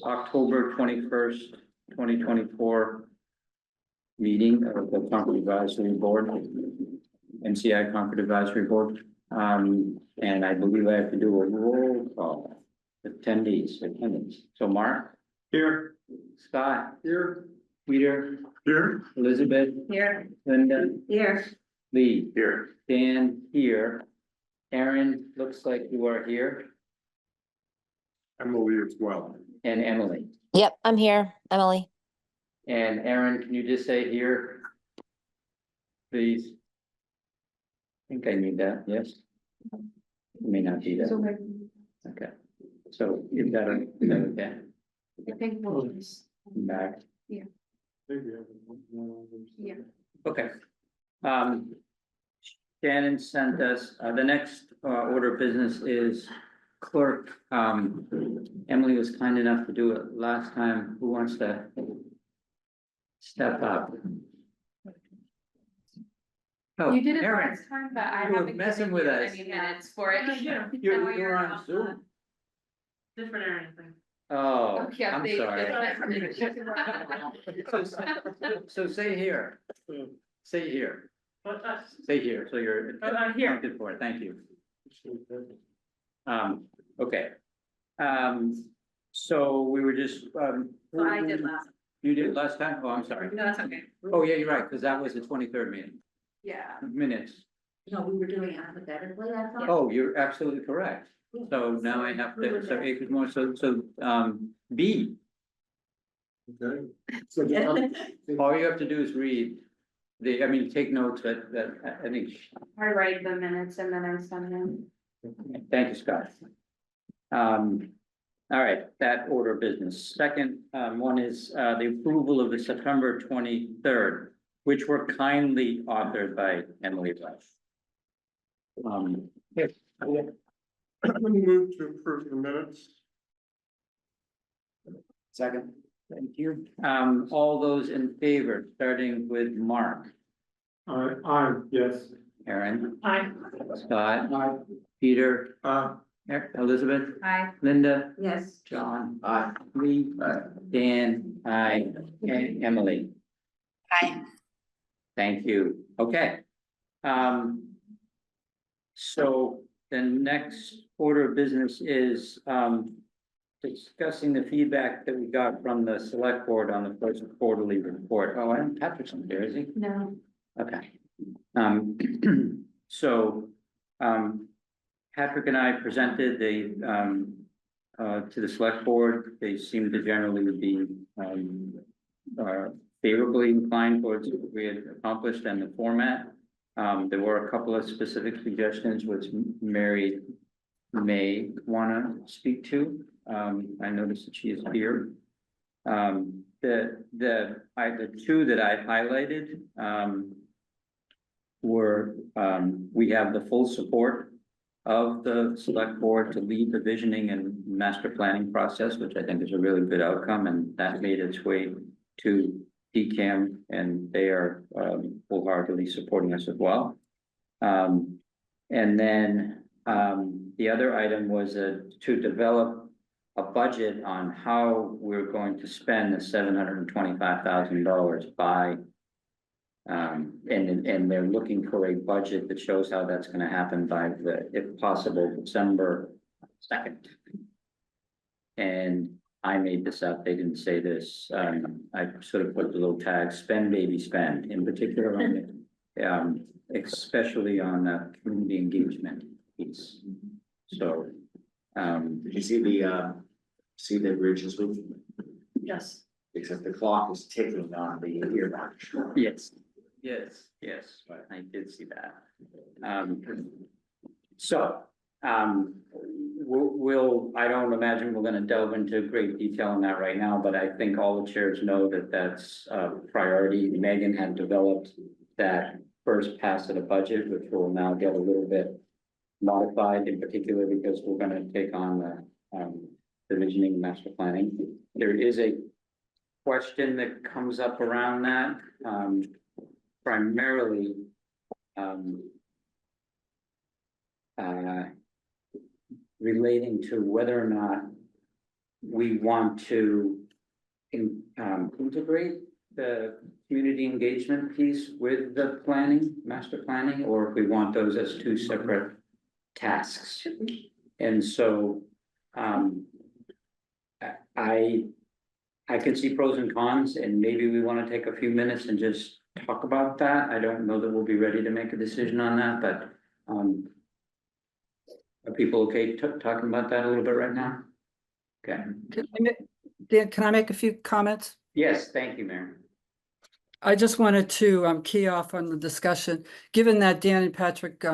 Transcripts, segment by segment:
October 21st, 2024 meeting of the Concord Advisory Board, MCI Concord Advisory Board. And I believe I have to do a roll call. Attendees, attendance. So Mark? Here. Scott? Here. Peter? Here. Elizabeth? Here. Linda? Here. Lee? Here. Dan here. Aaron, looks like you are here. Emily as well. And Emily. Yep, I'm here, Emily. And Aaron, can you just say here? Please. I think I need that, yes? May not be that. Okay. So is that okay? I think we'll just, Back. yeah. Okay. Shannon sent us, the next order of business is clerk. Emily was kind enough to do it last time. Who wants to step up? Oh, You did it Aaron, last time, but I you were haven't messing given with you us. any minutes for it. You're on Zoom. Different or anything. Oh, Yeah, I'm they- sorry. they- So say here. Say here. Say here, so you're. Here. Accounted for, thank you. Okay. So we were just, So I did last, You did last time? Oh, I'm sorry. no, that's okay. Oh, yeah, you're right, because that was the 23rd meeting, Yeah. minutes. No, we were doing alphabetically, I thought. Oh, you're absolutely correct. So now I have to, so A more, B, Okay. So all you have to do is read take notes that, I think. I write the minutes and then I send them. Thank you, Scott. All right, that order of business. Second, one is, the approval of the September 23rd, which were kindly authored by Emily Rush. Yes. I'm gonna move to approve the minutes. Second. Thank you. All those in favor, starting with Mark, Yes. Aaron, Aye. Scott, Aye. Peter, Uh, Elizabeth, Aye. Linda, Yes. John, Lee, Dan, and Emily. Hi. Thank you. Okay. So the next order of business is, discussing the feedback that we got from the select board on the first quarterly report. Oh, and Patrick's not there, is he? No. Okay. So, Patrick and I presented to the select board. They seem to generally be, favorably inclined towards what we had accomplished and the format. There were a couple of specific suggestions which Mary may want to speak to. I noticed that she is here. The two that I highlighted, were, we have the full support of the select board to lead the visioning and master planning process, which I think is a really good outcome, and that made its way to DCAM, and they are wholeheartedly supporting us as well. And then the other item was to develop a budget on how we're going to spend the $725,000 by. And they're looking for a budget that shows how that's gonna happen by if possible, December 2nd. And I made this up, they didn't say this, I sort of put the little tag, spend baby spend, in particular on the, especially on the community engagement piece. So, Did you see the bridges move? Yes. Except the clock is ticking on the earmark. yes, I did see that. I don't imagine we're gonna delve into great detail on that right now, but I think all the chairs know that that's a priority. Megan had developed that first pass of the budget, which will now get a little bit modified, in particular because we're gonna take on the visioning and master planning. There is a question that comes up around that, primarily relating to whether or not we want to integrate the community engagement piece with the planning, master planning, or if we want those as two separate tasks. And so, I can see pros and cons, and maybe we want to take a few minutes and just talk about that. I don't know that we'll be ready to make a decision on that, but, are people okay talking about that a little bit right now? Okay, Dan, can I make a few comments? yes, thank you, Mary. I just wanted to key off on the discussion. Given that Dan and Patrick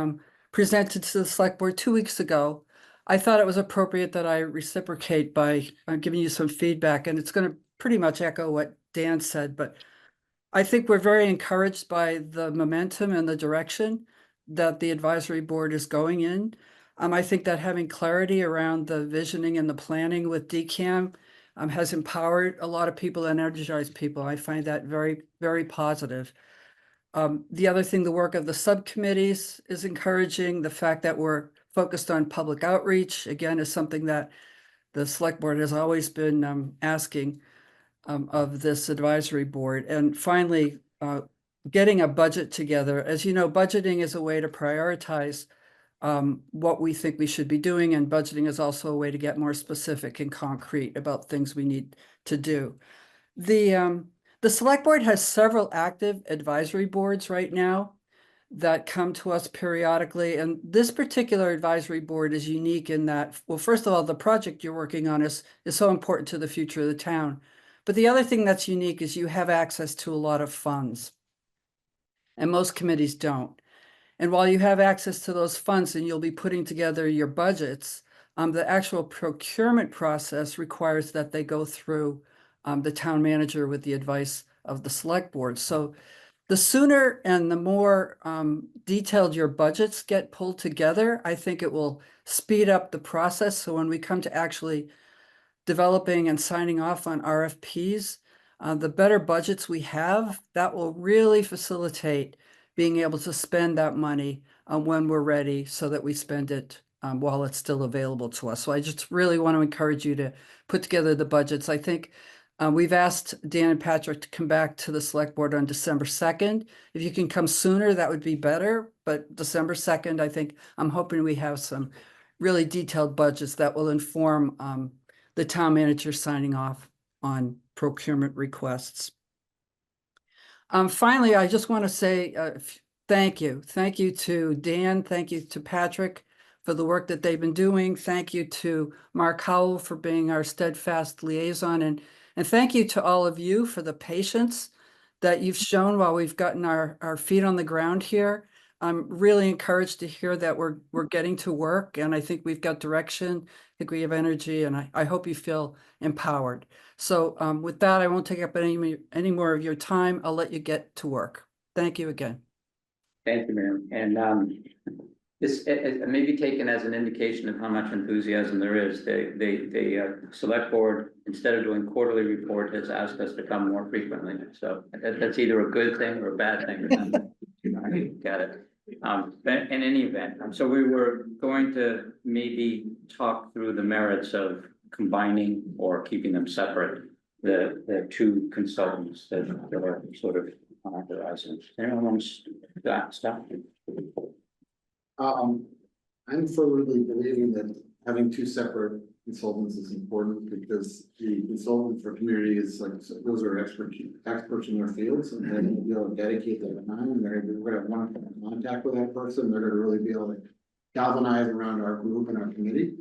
presented to the select board 2 weeks ago, I thought it was appropriate that I reciprocate by giving you some feedback, and it's going to pretty much echo what Dan said, but I think we're very encouraged by the momentum and the direction that the advisory board is going in. I think that having clarity around the visioning and the planning with DCAM has empowered a lot of people and energized people. I find that very, very positive. The other thing, the work of the subcommittees is encouraging. The fact that we're focused on public outreach, again, is something that the select board has always been asking of this advisory board. And finally, getting a budget together. As you know, budgeting is a way to prioritize what we think we should be doing, and budgeting is also a way to get more specific and concrete about things we need to do. The select board has several active advisory boards right now that come to us periodically, and this particular advisory board is unique in that, well, first of all, the project you're working on is so important to the future of the town. But the other thing that's unique is you have access to a lot of funds, and most committees don't. And while you have access to those funds and you'll be putting together your budgets, the actual procurement process requires that they go through the town manager with the advice of the select board. So the sooner and the more detailed your budgets get pulled together, I think it will speed up the process. So when we come to actually developing and signing off on RFPs, the better budgets we have, that will really facilitate being able to spend that money when we're ready, so that we spend it while it's still available to us. So I just really want to encourage you to put together the budgets. I think we've asked Dan and Patrick to come back to the select board on December 2nd. If you can come sooner, that would be better. But December 2nd, I think, I'm hoping we have some really detailed budgets that will inform the town manager signing off on procurement requests. Finally, I just want to say thank you. Thank you to Dan. Thank you to Patrick for the work that they've been doing. Thank you to Mark Howell for being our steadfast liaison. And thank you to all of you for the patience that you've shown while we've gotten our feet on the ground here. I'm really encouraged to hear that we're getting to work, and I think we've got direction. I think we have energy, and I hope you feel empowered. So with that, I won't take up any more of your time. I'll let you get to work. Thank you again. Thank you, Mary. And this it may be taken as an indication of how much enthusiasm there is. The select board, instead of doing quarterly report, has asked us to come more frequently. So that's either a good thing or a bad thing. Got it. But in any event, so we were going to maybe talk through the merits of combining or keeping them separate, the two consultants that are sort of on our horizon. Anyone want to stop? I'm firmly believing that having two separate consultants is important, because the consultant for community is like, those are experts in their fields, and they're gonna be able to dedicate their time, and we're gonna have one contact with that person. They're gonna really be able to galvanize around our group and our committee.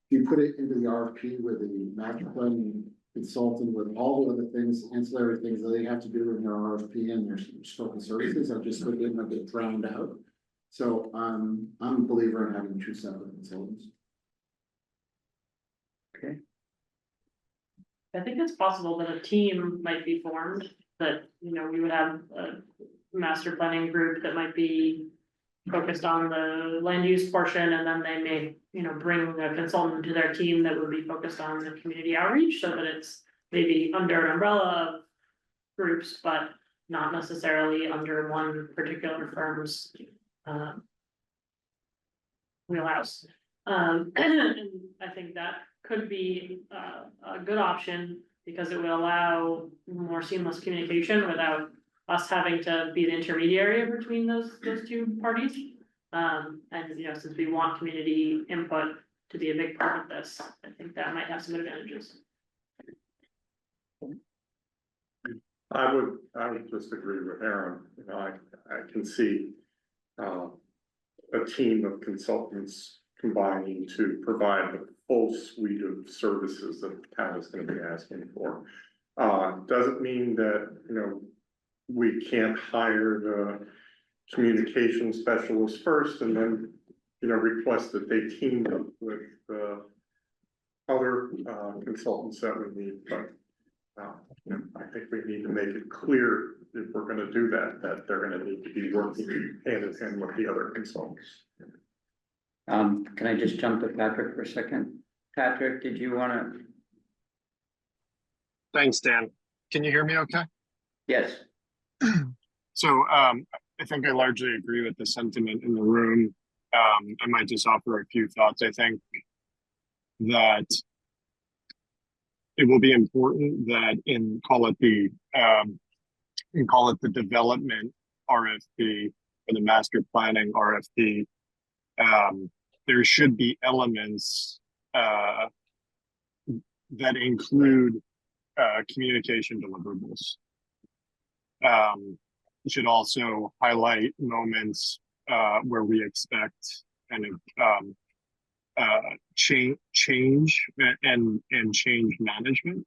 If you put it into the RFP with the master plan consultant, with all the other things, ancillary things that they have to do in their RFP and their scope of services, are just going to get drowned out. So I'm a believer in having two separate consultants. Okay. I think it's possible that a team might be formed, that, you know, we would have a master planning group that might be focused on the land use portion, and then they may, you know, bring a consultant to their team that would be focused on the community outreach, so that it's maybe under an umbrella of groups, but not necessarily under one particular firm's wheelhouse. And I think that could be a good option because it would allow more seamless communication without us having to be the intermediary between those two parties. And, you know, since we want community input to be a big part of this, I think that might have some advantages. I would just agree with Aaron, you know, I can see. A team of consultants combining to provide the full suite of services that the town is gonna be asking for. Doesn't mean that, you know, we can't hire the communication specialist first and then, you know, request that they team up with the other consultants that we need, but you know, I think we need to make it clear if we're gonna do that, that they're gonna need to be working hand in hand with the other consultants. Can I just jump to Patrick for a second? Patrick, did you wanna? Thanks, Dan. Can you hear me okay? Yes, So I think I largely agree with the sentiment in the room. I might just offer a few thoughts. I think that it will be important that call it the development RFP or the master planning RFP. There should be elements that include communication deliverables. We should also highlight moments where we expect kind of change and change management.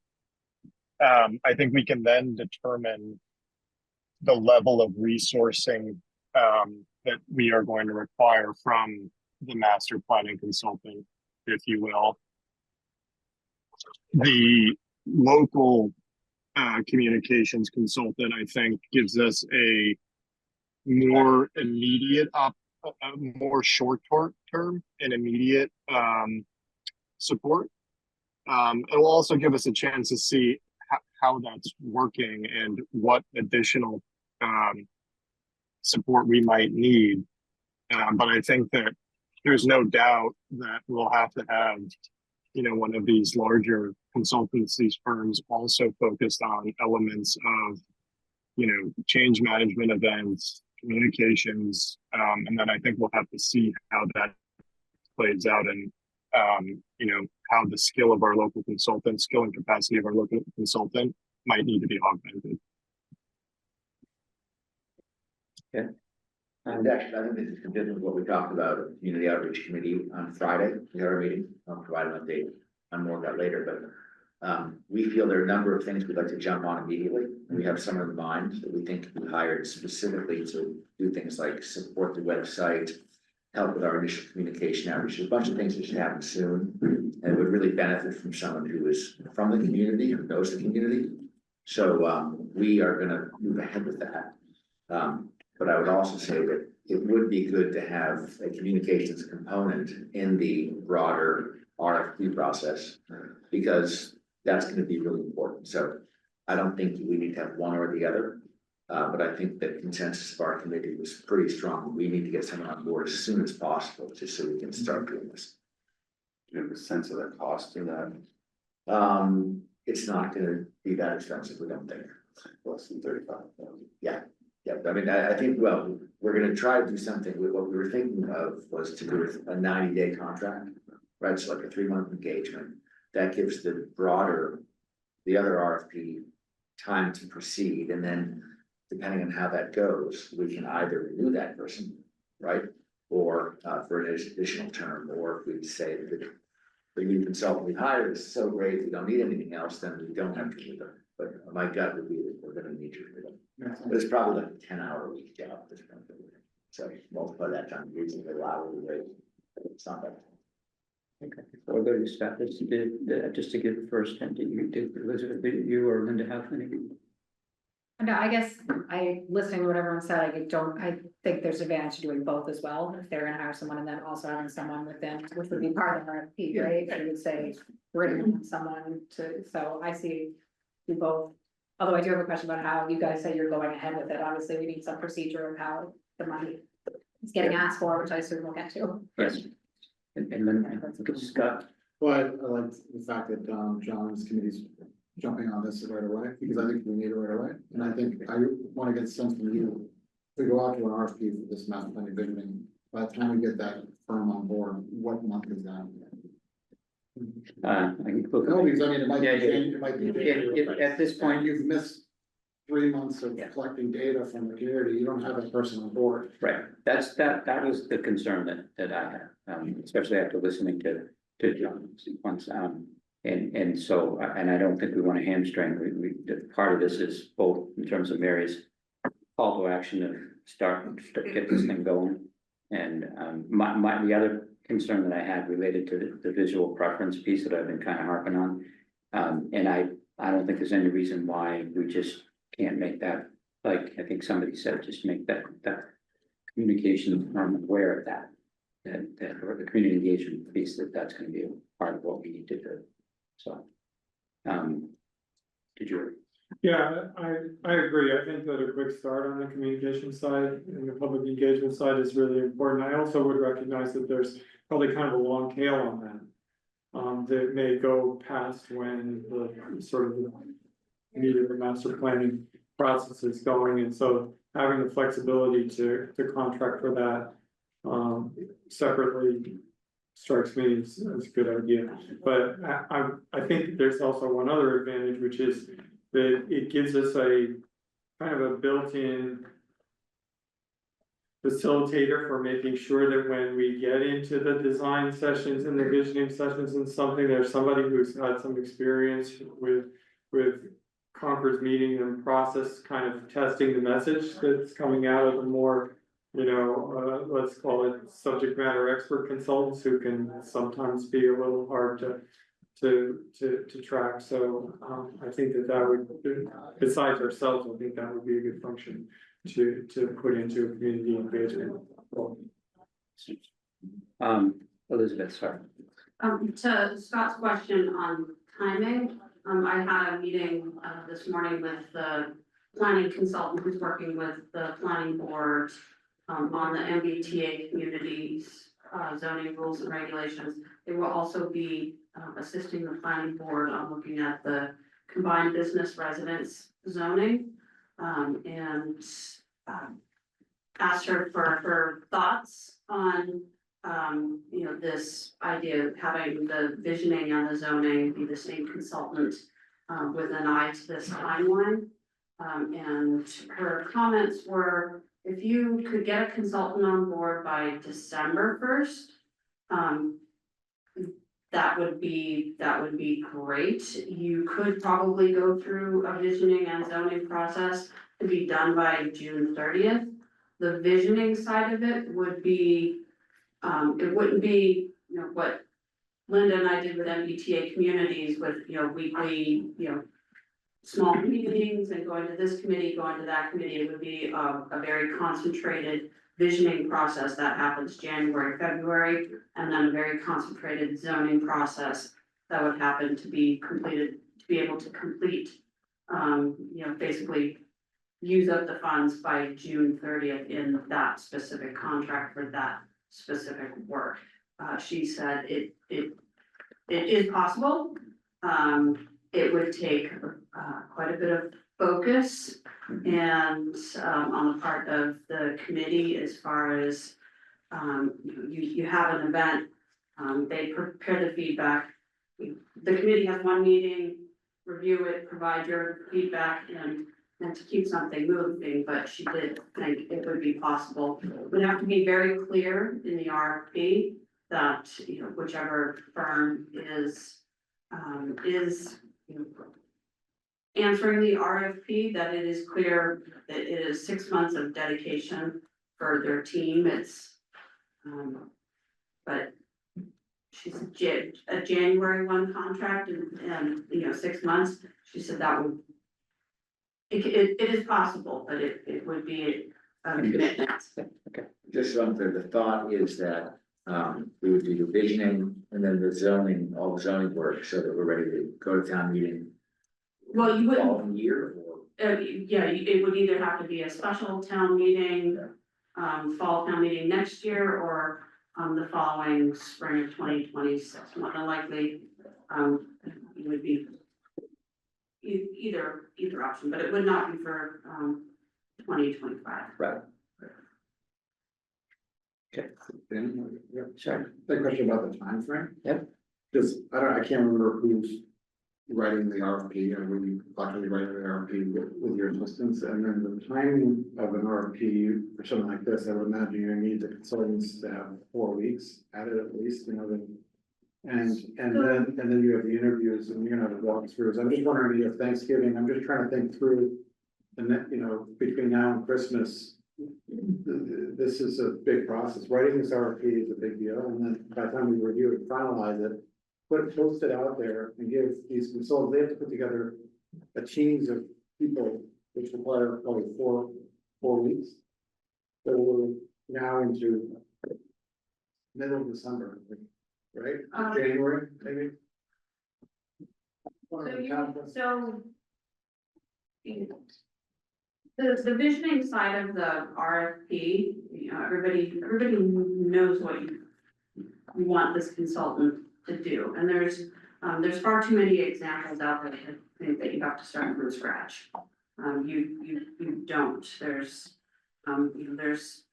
I think we can then determine the level of resourcing that we are going to require from the master planning consultant, if you will. The local communications consultant, I think, gives us a more immediate more short term and immediate support. It will also give us a chance to see how that's working and what additional support we might need. But I think that there's no doubt that we'll have to have, you know, one of these larger consultancy firms also focused on elements of, you know, change management events, communications, and then I think we'll have to see how that plays out and, you know, how the skill of our local consultant, skill and capacity of our local consultant might need to be augmented. Actually, I think this is consistent with what we talked about at the Community Outreach Committee on Friday. We had our meeting. I'll provide an update on more of that later, but we feel there are a number of things we'd like to jump on immediately. We have some in mind that we think can be hired specifically to do things like support the website, help with our initial communication outreach. There's a bunch of things that should happen soon, and would really benefit from someone who is from the community, who knows the community. So we are gonna move ahead with that. But I would also say that it would be good to have a communications component in the broader RFP process, because that's going to be really important. So I don't think we need to have one or the other, but I think the consensus of our committee was pretty strong. We need to get someone on board as soon as possible, just so we can start doing this. Do you have a sense of the cost of that? It's not going to be that expensive, we don't think. Less than 35,000. Yeah, I mean, I think, well, we're gonna try to do something with what we were thinking of was to do a 90-day contract, right? So like a 3-month engagement that gives the other RFP time to proceed. And then depending on how that goes, we can either renew that person, right? Or for an additional term, or if we say that the new consultant we hired is so great, we don't need anything else, then we don't have to keep them. But my gut would be that we're gonna need you for them. But it's probably like a 10-hour-a-week job at this point. So multiply that time, using the hourly rate. It's not that. okay, so we'll go to staff, just to give the first hint, did Elizabeth, did you or Linda have any? No, I guess listening to what everyone said, I think there's advantage to doing both as well, if they're gonna hire someone and then also having someone within, which would be part of the RFP, right? So you would say, we're gonna want someone to, so I see do both. Although I do have a question about how you guys say you're going ahead with it, obviously we need some procedure of how the money is getting asked for, which I assume we'll get to. Yes. And then I think Scott, But I like the fact that, John's committee's jumping on this right away, because I think we need it right away, and I think I wanna get a sense from you. To go out to an RFP for this master plan visioning, by the time we get that firm on board, what month is that? I can look. No, because I mean, it might be, Yeah, yeah. it might be. At this point, You've missed 3 months of Yeah. collecting data from the community, you don't have that person on board. right, that was the concern that I had, especially after listening to John's once, and so, and I don't think we want to hamstring, part of this is both in terms of Mary's call to action of get this thing going. And, the other concern that I had related to the visual preference piece that I've been kind of harping on. And I don't think there's any reason why we just can't make that, like, I think somebody said, just make that communication firm aware of that. Or the community engagement piece, that's gonna be a part of what we need to do, so. Did you? Yeah, I agree. I think that a quick start on the communication side and the public engagement side is really important. I also would recognize that there's probably kind of a long tail on that. That may go past when the sort of the meat of the master planning process is going, and so having the flexibility to contract for that. Separately strikes me as a good idea, but I think there's also one other advantage, which is that it gives us a kind of a built-in facilitator for making sure that when we get into the design sessions and the visioning sessions and something, there's somebody who's had some experience with Concord's meeting and process, kind of testing the message that's coming out of the more, let's call it subject matter expert consultants, who can sometimes be a little hard to track. So I think that would, besides ourselves, I think that would be a good function to put into a community engagement. Elizabeth, sorry. To Scott's question on timing, I had a meeting this morning with the planning consultant who's working with the planning board on the MBTA communities zoning rules and regulations. They will also be assisting the planning board on looking at the combined business residence zoning. And asked her for her thoughts on this idea of having the visioning and the zoning be the same consultant with an eye to this timeline. And her comments were, if you could get a consultant on board by December 1st, that would be great. You could probably go through a visioning and zoning process to be done by June 30th. The visioning side of it would be, it wouldn't be, what Linda and I did with MBTA communities with, weekly, small meetings and going to this committee, going to that committee. It would be a very concentrated visioning process that happens January, February, and then a very concentrated zoning process that would happen to be completed, to be able to complete, basically use up the funds by June 30th in that specific contract for that specific work. She said it is possible. It would take quite a bit of focus and on the part of the committee, as far as you have an event, they prepare the feedback. The committee has one meeting, review it, provide your feedback, and to keep something moving, but she did think it would be possible. It would have to be very clear in the RFP that, whichever firm is answering the RFP, that it is clear that it is 6 months of dedication for their team. It's, but she's a January 1 contract and 6 months. She said that would, it is possible, but it would be a commitment. Just so I'm clear, the thought is that we would do the visioning and then the zoning, all the zoning work, so that we're ready to go to town meeting. Well, you wouldn't, Following year or? it would either have to be a special town meeting, fall town meeting next year, or the following spring of 2026. More than likely, it would be either option, but it would not be for, 2025. Right, Dan, yeah, sorry. the question about the timeframe. Yep. Because I can't remember who's writing the RFP, or were you actually writing the RFP with your assistants, and then the timing of an RFP for something like this, I would imagine you need the consultants to have 4 weeks at it at least, you know, and then you have the interviews and you're gonna have the walkthroughs. I'm just wondering if Thanksgiving, I'm just trying to think through, and that, you know, between now and Christmas, this is a big process. Writing this RFP is a big deal, and then by the time we review it, finalize it, post it out there and give these consultants, they have to put together a teams of people, which require probably four weeks. So we're now into middle of December, I think, right? January, maybe? So the visioning side of the RFP, you know, everybody knows what you want this consultant to do, and there's far too many examples out there that think that you have to start from scratch. You don't, there's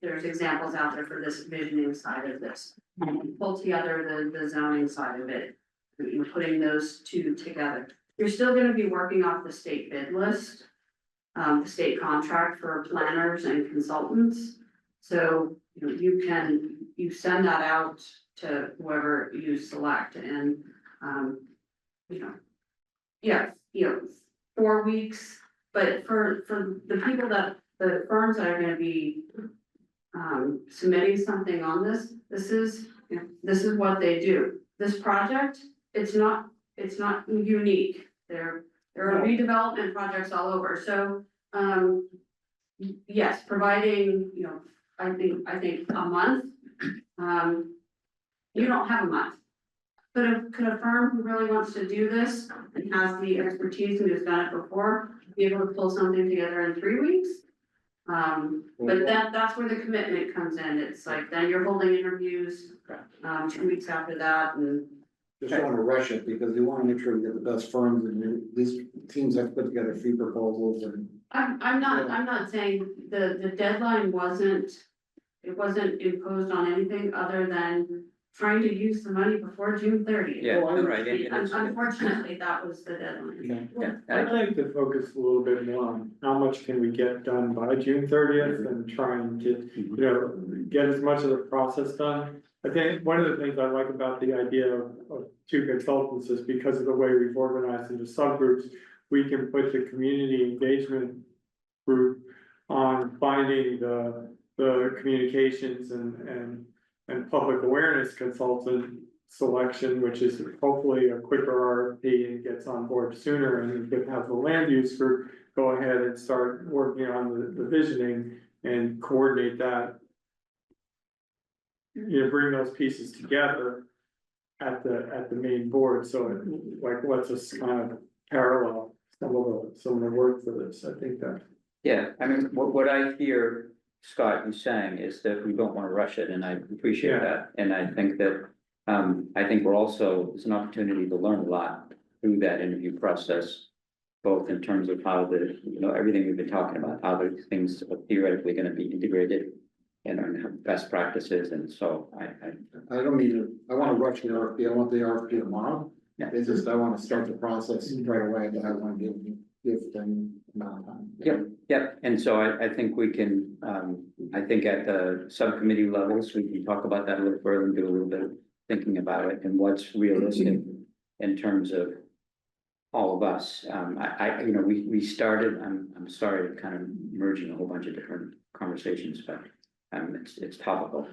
examples out there for this visioning side of this. You pull together the zoning side of it, you know, putting those two together. You're still gonna be working off the state bid list, the state contract for planners and consultants. So, you know, you send that out to whoever you select, and, you know, yeah, 4 weeks, but for the people the firms that are gonna be submitting something on this is what they do. This project, it's not unique. There are redevelopment projects all over, so, yes, providing, you know, I think a month, you don't have a month. Could a firm who really wants to do this and has the expertise and has done it before, be able to pull something together in 3 weeks? But that's where the commitment comes in. It's like, then you're holding interviews, 2 weeks after that, and Just don't wanna rush it, because you wanna make sure you get the best firms, and these teams have to put together fee proposals and. I'm not saying the deadline wasn't imposed on anything other than trying to use the money before June 30th. Yeah, right. and it's- Unfortunately, that was the deadline. Yeah, I'd like to focus a little bit more on how much can we get done by June 30th and try and get, you know, get as much of the process done. I think one of the things I like about the idea of 2 consultants is because of the way we've organized into subgroups, we can put the community engagement group on finding the communications and public awareness consultant selection, which is hopefully a quicker RFP and gets on board sooner, and we could have the land use group go ahead and start working on the visioning and coordinate that. You know, bring those pieces together at the main board, so it like lets us kind of parallel some of the work for this. I think that. Yeah, I mean, what I hear Scott you saying is that we don't wanna rush it, and I appreciate Yeah. that, and I think that. I think we're also, it's an opportunity to learn a lot through that interview process. Both in terms of how everything we've been talking about, how the things are theoretically gonna be integrated. And best practices, and so I don't mean to, I wanna rush the RFP, I want the RFP tomorrow. Yeah. It's just, I wanna start the process right away, but I wanna give them amount of time. Yep, and so I think we can, I think at the subcommittee levels, we can talk about that a little further and do a little bit of thinking about it and what's realistic in terms of all of us. We started, I'm sorry, kind of merging a whole bunch of different conversations, but it's topical.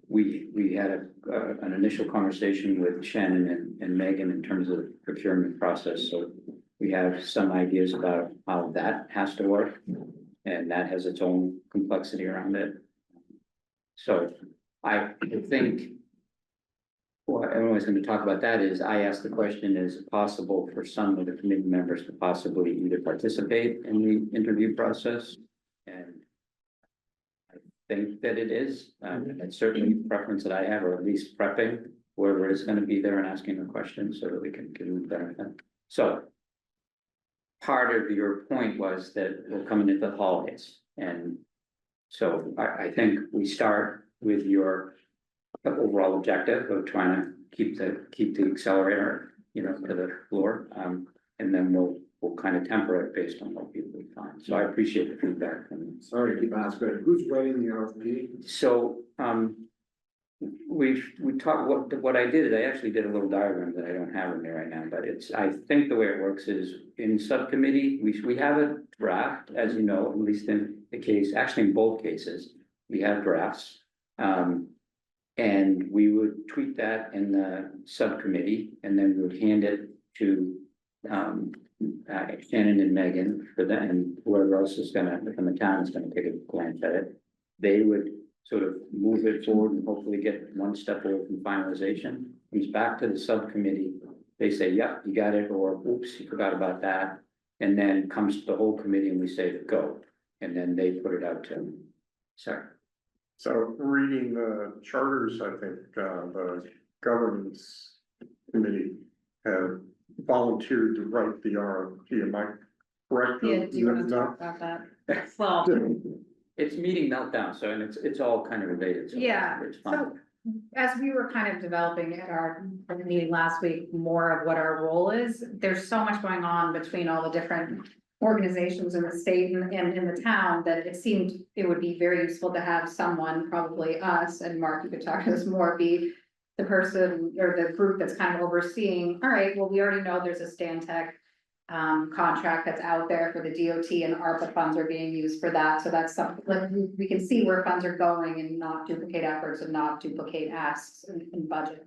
We had an initial conversation with Shannon and Megan in terms of the procurement process, so we have some ideas about how that has to work, and that has its own complexity around it. So I think what everyone's going to talk about that is, I asked the question, is it possible for some of the committee members to possibly either participate in the interview process? And think that it is. And it's certainly a preference that I have, or at least prepping whoever is gonna be there and asking the questions so that we can give them the benefit. So part of your point was that we're coming into the holidays, and so I think we start with your overall objective of trying to keep the accelerator, you know, to the floor. And then we'll kind of temper it based on what people find. So I appreciate the feedback. And Sorry to keep asking, who's writing the RFP? so, we talked, what I did is I actually did a little diagram that I don't have in there right now, but I think the way it works is in subcommittee, we have a draft, as you know, at least in the case, actually in both cases, we have drafts. And we would tweak that in the subcommittee and then we would hand it to, Shannon and Megan for that, and whoever else is gonna, from the town is gonna take a glance at it. They would sort of move it forward and hopefully get one step away from finalization. Comes back to the subcommittee, they say, yep, you got it, or oops, you forgot about that. And then comes to the whole committee and we say, go, and then they put it out to, sorry. So reading the charters, I think, the governance committee have volunteered to write the RFP, am I correct? Yeah, do you wanna talk about that? Well, It's meeting meltdown, so, and it's all kind of related, so. yeah, It's fine. so as we were kind of developing at our meeting last week, more of what our role is, there's so much going on between all the different organizations in the state and in the town that it seemed it would be very useful to have someone, probably us, and Mark, you could talk to us more, be the person or the group that's kind of overseeing, all right, well, we already know there's a Stantec contract that's out there for the DOT and ARPA funds are being used for that. So that's something, like, we can see where funds are going and not duplicate efforts and not duplicate asks in budget.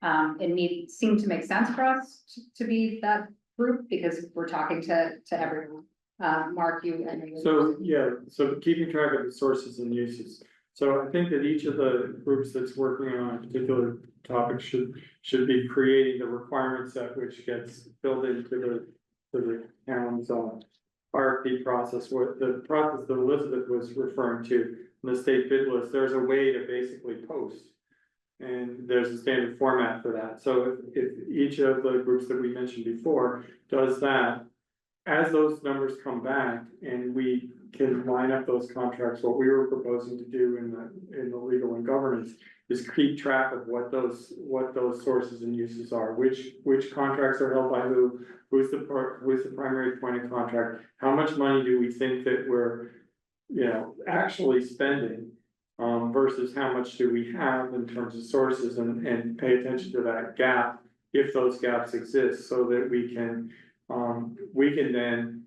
It seemed to make sense for us to be that group because we're talking to everyone. Mark, you and. So, yeah, so keeping track of the sources and uses. So I think that each of the groups that's working on a particular topic should be creating the requirement set, which gets filled into the town's RFP process. What the process that Elizabeth was referring to in the state bid list, there's a way to basically post. And there's a standard format for that. So if each of the groups that we mentioned before does that, as those numbers come back and we can line up those contracts, what we were proposing to do in the legal and governance is keep track of what those sources and uses are, which contracts are held by who's the primary point of contact, how much money do we think that we're, you know, actually spending, versus how much do we have in terms of sources, and pay attention to that gap if those gaps exist, so that we can then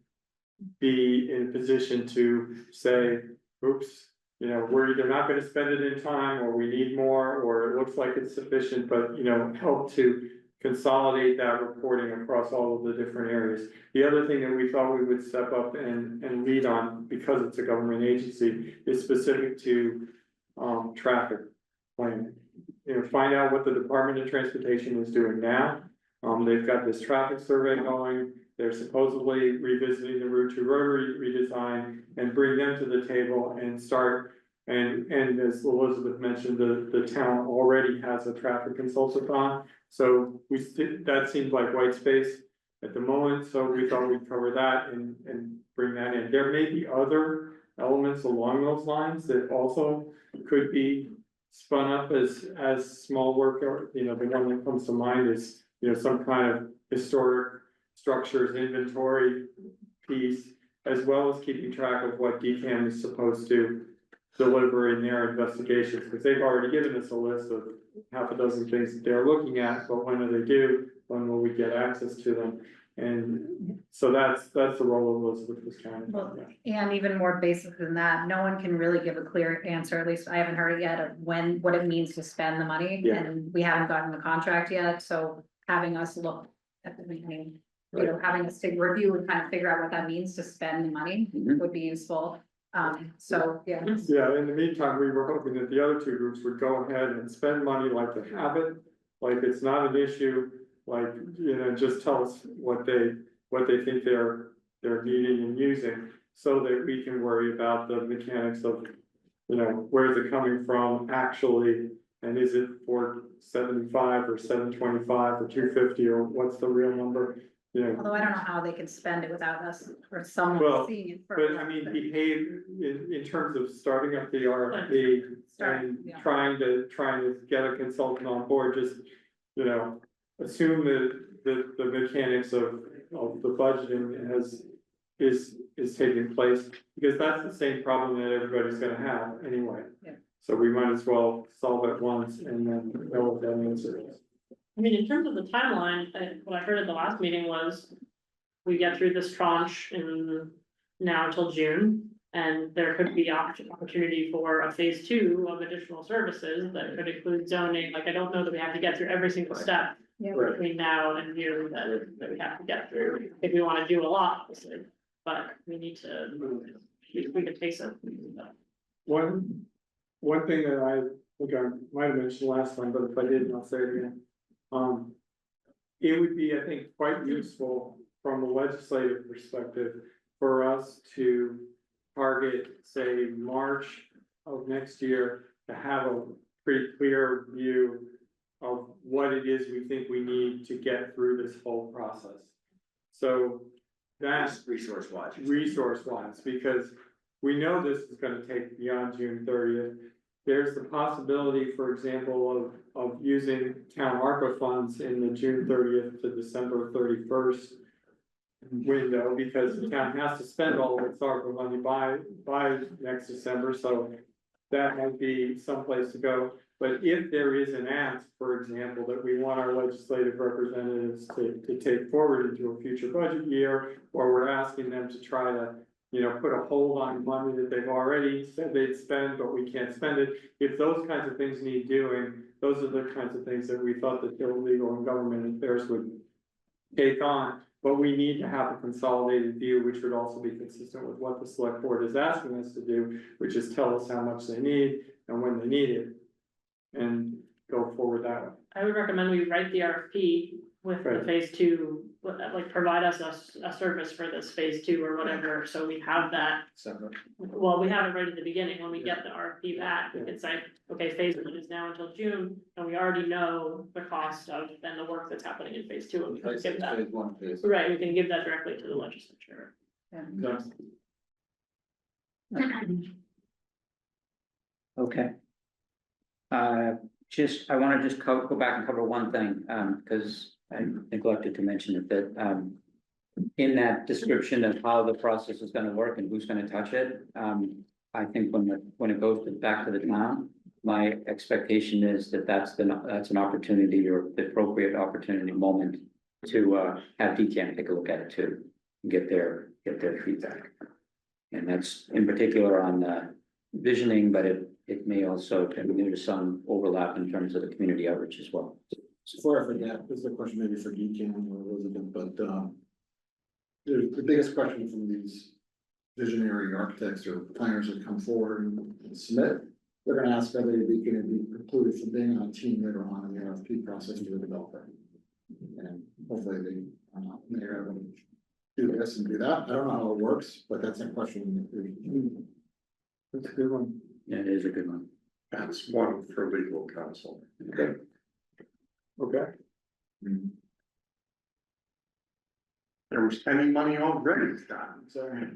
be in a position to say, oops, you know, we're either not gonna spend it in time, or we need more, or it looks like it's sufficient, but, you know, help to consolidate that reporting across all of the different areas. The other thing that we thought we would step up and lead on, because it's a government agency, is specific to traffic planning. You know, find out what the Department of Transportation is doing now. They've got this traffic survey going. They're supposedly revisiting the Route 2 rotary redesign and bring them to the table and start. And as Elizabeth mentioned, the town already has a traffic consultant on. So that seems like white space at the moment. So we thought we'd cover that and bring that in. There may be other elements along those lines that also could be spun up as small work, or, you know, the one that comes to mind is, you know, some kind of historic structures inventory piece, as well as keeping track of what DCAM is supposed to deliver in their investigations, because they've already given us a list of half a dozen things that they're looking at, but when do they do, when will we get access to them? And so that's the role of Elizabeth was kind of. Well, and even more basic than that, no one can really give a clear answer, at least I haven't heard it yet, of what it means to spend the money. Yeah. And we haven't gotten the contract yet, so having us look at the beginning, you know, having us take review and kind of figure out what that means to spend the money Mhm. would be useful. So, yeah. Yeah, in the meantime, we were hoping that the other two groups would go ahead and spend money like they have it, like it's not an issue. Like, you know, just tell us what they think they're needing and using, so that we can worry about the mechanics of you know, where's it coming from actually? And is it for 75 or 725 or 250, or what's the real number? You know, Although I don't know how they can spend it without us or someone Well, seeing it but first. I mean, behave in terms of starting up the RFP and Yeah. trying to get a consultant on board, just, you know, assume that the mechanics of the budgeting is taking place, because that's the same problem that everybody's gonna have anyway. Yeah. So we might as well solve it once and then know what that answer is. I mean, in terms of the timeline, what I heard at the last meeting was. We get through this tranche in now until June, and there could be opportunity for a phase 2 of additional services that could include zoning, like, I don't know that we have to get through every single step. Yeah. Between now and June that we have to get through, if we wanna do a lot, obviously, but we need to, we could take some. One thing that I think I might have mentioned last time, but if I didn't, I'll say it again. It would be, I think, quite useful from a legislative perspective for us to target, say, March of next year, to have a pretty clear view of what it is we think we need to get through this whole process. So that's Resource wise. resource wise, because we know this is gonna take beyond June 30th. There's the possibility, for example, of using town ARPA funds in the June 30th to December 31st window, because the town has to spend all of its ARPA money by next December, so that might be someplace to go. But if there is an ask, for example, that we want our legislative representatives to take forward into a future budget year, or we're asking them to try to, you know, put a hold on money that they've already said they'd spend, but we can't spend it. If those kinds of things need doing, those are the kinds of things that we thought that the legal and government affairs would take on. But we need to have a consolidated view, which would also be consistent with what the select board is asking us to do, which is tell us how much they need and when they need it. And go forward that way. I would recommend we write the RFP with the Right. phase 2, like provide us a service for this phase 2 or whatever, so we have that. Separate. Well, we have it right at the beginning, when we get the RFP back, it's like, okay, phase 1 is now until June, and we already know the cost of, and the work that's happening in phase 2, and we can give that. Phase 1, phase. Right, we can give that directly to the legislature. Okay. I wanna just go back and cover one thing, because I neglected to mention it, that, in that description of how the process is gonna work and who's gonna touch it, I think when it goes back to the town, my expectation is that that's an opportunity, or the appropriate opportunity moment to, have DTM take a look at it too, and get their feedback. And that's in particular on the visioning, but it may also, there's some overlap in terms of the community outreach as well. So before I forget, this is a question maybe for Deacon or Elizabeth, but the biggest question from these visionary architects or planners that come forward and submit, they're gonna ask whether they can be precluded from being on a team later on in the RFP process with the developer. And hopefully they're able to do this and do that. I don't know how it works, but that's a question. That's a good one. Yeah, it is a good one. That's one for legal counsel. Okay. Okay. There was spending money already, Scott. Sorry.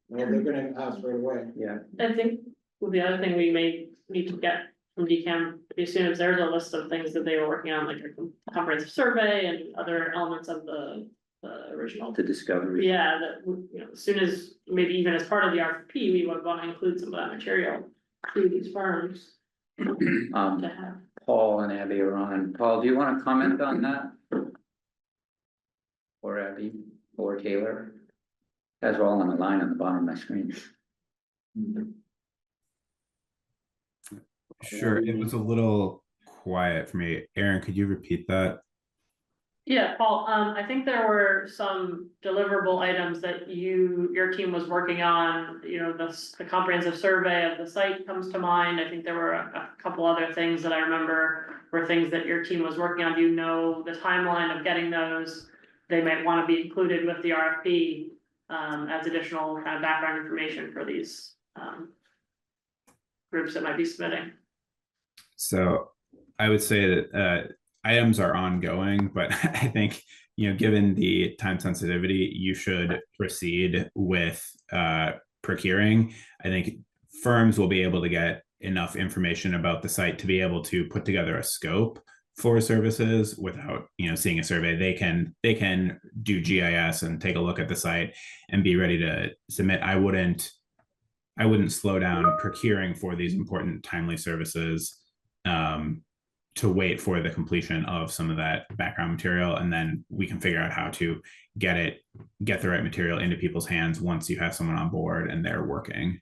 Well, they're gonna ask right away. Yeah. I think, well, the other thing we may need to get from DCAM pretty soon is there's a list of things that they were working on, like a comprehensive survey and other elements of the original. The discovery. Yeah, that, you know, as soon as, maybe even as part of the RFP, we would want to include some of that material through these firms to have. Paul and Abby are on. Paul, do you want to comment on that? Or Abby, or Taylor? Guys are all on the line on the bottom of my screen. Sure, it was a little quiet for me. Aaron, could you repeat that? Yeah, Paul, I think there were some deliverable items that your team was working on, you know, the comprehensive survey of the site comes to mind. I think there were a couple other things that I remember were things that your team was working on. Do you know the timeline of getting those? They might want to be included with the RFP as additional kind of background information for these groups that might be submitting. So I would say that items are ongoing, but I think, given the time sensitivity, you should proceed with procuring. I think firms will be able to get enough information about the site to be able to put together a scope for services without, seeing a survey. They can do GIS and take a look at the site and be ready to submit. I wouldn't slow down procuring for these important timely services to wait for the completion of some of that background material, and then we can figure out how to get the right material into people's hands once you have someone on board and they're working.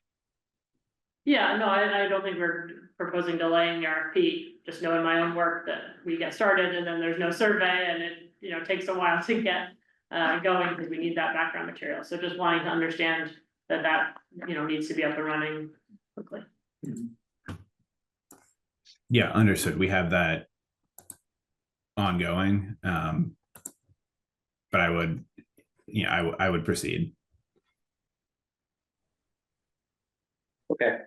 Yeah, no, I don't think we're proposing delaying the RFP, just knowing my own work that we get started and then there's no survey and it, takes a while to get going because we need that background material. So just wanting to understand that, needs to be up and running quickly. Yeah, understood. We have that ongoing, but I would proceed. Okay,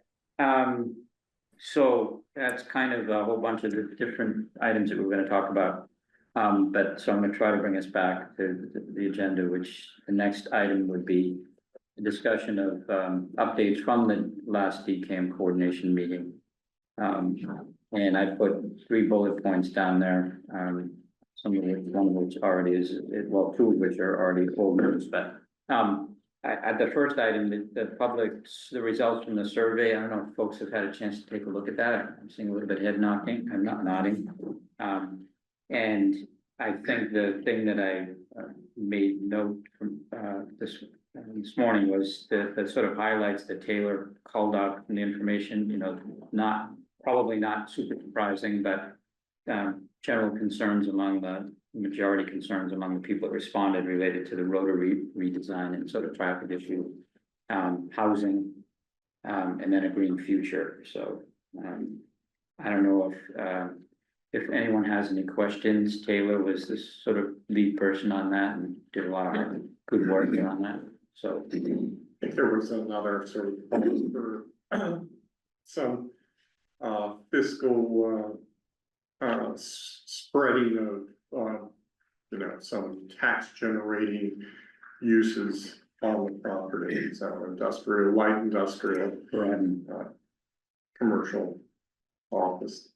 so that's kind of a whole bunch of the different items that we're gonna talk about. But so I'm gonna try to bring us back to the agenda, which the next item would be a discussion of updates from the last DCAM coordination meeting. And I put 3 bullet points down there, some of which, one of which already is, well, 2 of which are already old news, but at the first item, the results from the survey, I don't know if folks have had a chance to take a look at that. I'm seeing a little bit of head knocking, I'm not nodding. And I think the thing that I made note from this morning was that sort of highlights that Taylor called out in the information, probably not super surprising, but general concerns among the majority concerns among the people that responded related to the rotary redesign and sort of traffic issue, housing, and then a green future. So I don't know if anyone has any questions. Taylor was this sort of lead person on that and did a lot of good work on that. So I think there was another sort of some fiscal spreading of some tax generating uses on the property, so industrial, light industrial, commercial office.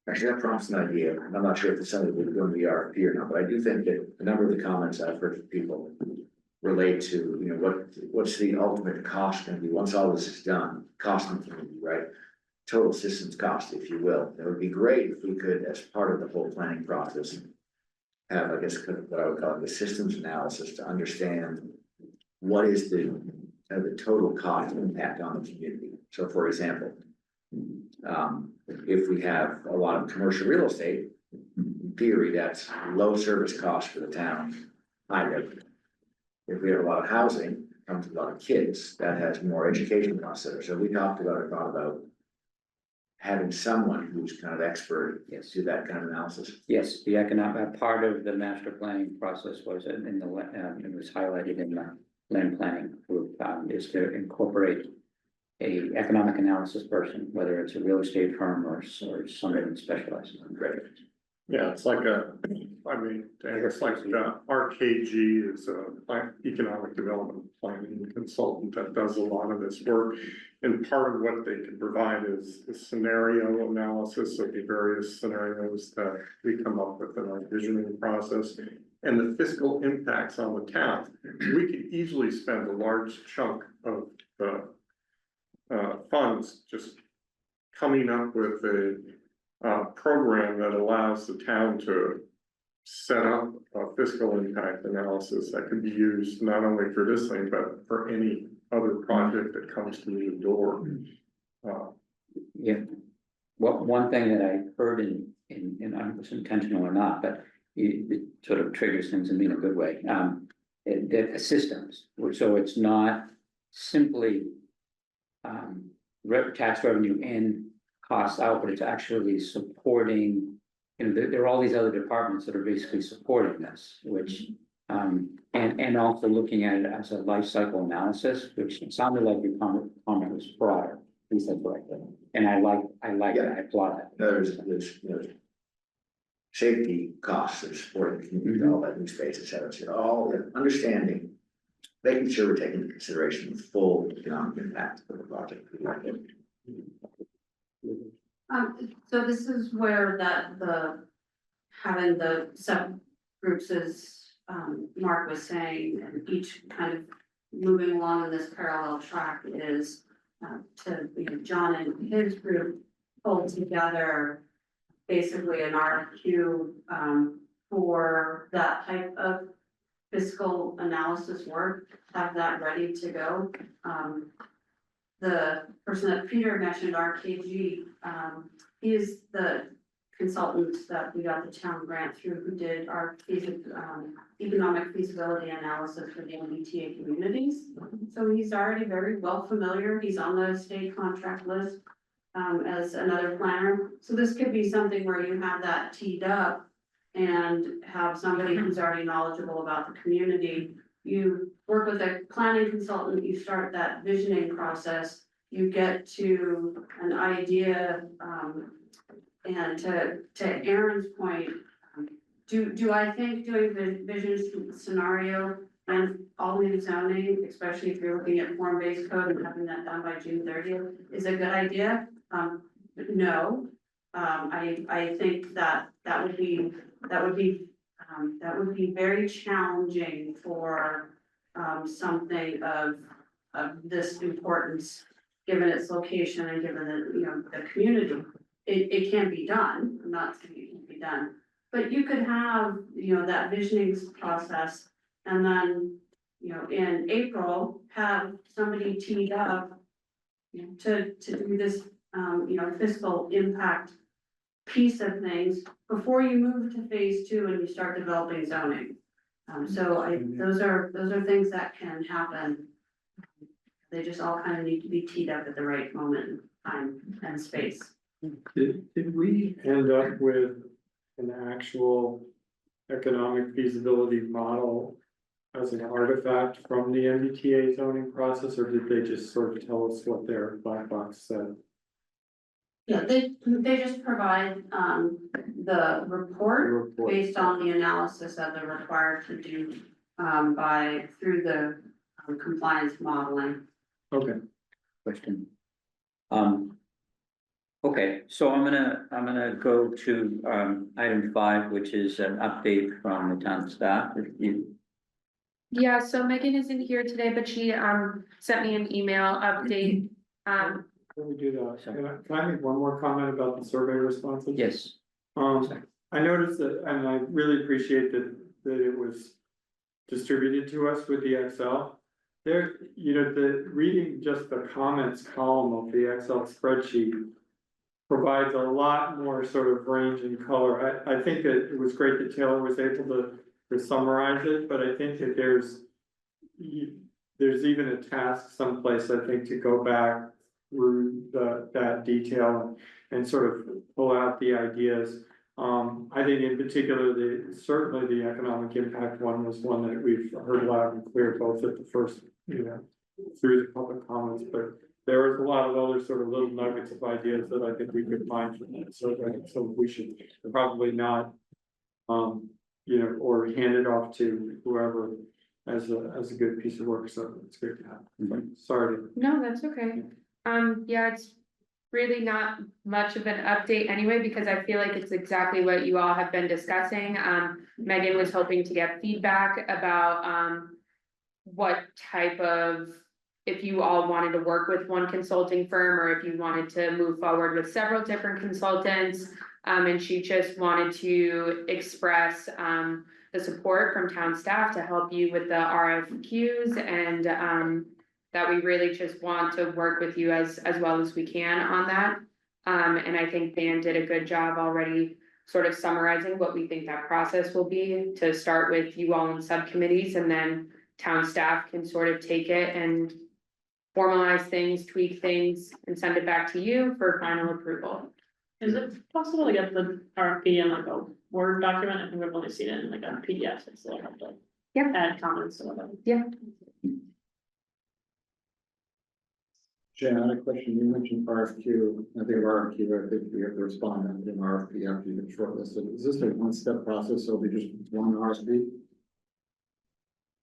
Actually, that prompts an idea, and I'm not sure if it's something that would go to the RFP or not, but I do think that a number of the comments I've heard from people relate to, what's the ultimate cost gonna be once all this is done, cost in the community, right? Total systems cost, if you will. It would be great if we could, as part of the whole planning process, have, I guess, what I would call the systems analysis to understand what is the total cost impact on the community. So for example, if we have a lot of commercial real estate, in theory, that's low service cost for the town, high revenue. If we have a lot of housing, comes with a lot of kids, that has more education costs there. So we thought about having someone who's kind of expert, do that kind of analysis. yes, the economic part of the master planning process was it was highlighted in the land planning group, is to incorporate a economic analysis person, whether it's a real estate firm or somebody that specializes in credit. Yeah, it's like it's like RKG is a economic development planning consultant that does a lot of this work. And part of what they can provide is the scenario analysis of the various scenarios that we come up with in our visioning process and the fiscal impacts on the town. We could easily spend a large chunk of the funds just coming up with a program that allows the town to set up a fiscal impact analysis that can be used not only for this thing, but for any other project that comes through the door. Yeah, well, one thing that I heard in I don't know if it's intentional or not, but it sort of triggers things in a good way. The systems, so it's not simply tax revenue and costs out, but it's actually supporting, there are all these other departments that are basically supporting this, which And also looking at it as a life cycle analysis, which sounded like your comment was broader, at least that's what I said. And I like that, I applaud that. There's safety costs of supporting the community, all that new space, et cetera, so all the understanding, making sure we're taking into consideration the full economic impact of the project. So this is where having the subgroups is, Mark was saying, and each kind of moving along in this parallel track is John and his group pulled together basically an RFQ for that type of fiscal analysis work, have that ready to go. The person that Peter mentioned, RKG, he is the consultant that we got the town grant through, who did our economic feasibility analysis for the MBTA communities. So he's already very well familiar, he's on the state contract list as another planner. So this could be something where you have that teed up and have somebody who's already knowledgeable about the community. You work with a planning consultant, you start that visioning process, you get to an idea, and to Aaron's point, do I think doing the vision scenario and all new zoning, especially if you're looking at form-based code and having that done by June 30th, is a good idea? No. I think that would be very challenging for something of this importance, given its location and given the community. It can be done. I'm not saying it can be done, but you could have that visioning process, and then in April have somebody teed up to do this fiscal impact piece of things before you move to phase 2 and you start developing zoning. Those are things that can happen. They just all kind of need to be teed up at the right moment in time and space. Did we end up with an actual economic feasibility model as an artifact from the MBTA zoning process, or did they just sort of tell us what their black box said? Yeah, they just provide the report based on the analysis that they're required to do through the compliance modeling. Okay. Question. Okay, so I'm gonna go to item 5, which is an update from the town staff. If you, Yeah, so Megan isn't here today, but she sent me an email update. Before we do that, can I make one more comment about the survey responses? yes, I noticed that, and I really appreciate that it was distributed to us with the Excel. There, reading just the comments column of the Excel spreadsheet provides a lot more sort of range and color. I think that it was great that Taylor was able to summarize it, but I think that there's even a task someplace, I think, to go back through that detail and sort of pull out the ideas. I think in particular, certainly the economic impact one was one that we've heard loud and clear, both at the first, through the public comments, but there was a lot of other sort of little nuggets of ideas that I think we could find from that. So we should probably not, or hand it off to whoever as a good piece of work. So it's great to have. Sorry. No, that's okay. Yeah, it's really not much of an update anyway, because I feel like it's exactly what you all have been discussing. Megan was hoping to get feedback about what type of, if you all wanted to work with one consulting firm or if you wanted to move forward with several different consultants. And she just wanted to express the support from town staff to help you with the RFQs, and that we really just want to work with you as well as we can on that. And I think Dan did a good job already sort of summarizing what we think that process will be, to start with you all in subcommittees, and then town staff can sort of take it and formalize things, tweak things, and send it back to you for final approval. Is it possible to get the RFP in like a Word document? I think I've only seen it in like a PDF. It's a little hard to Yeah. add comments to them. Jen, I had a question. You mentioned RFQ. I think of RFQ, I think we have to respond to an RFP after you get shortlisted. Is this a one-step process? So it'll be just one RFP?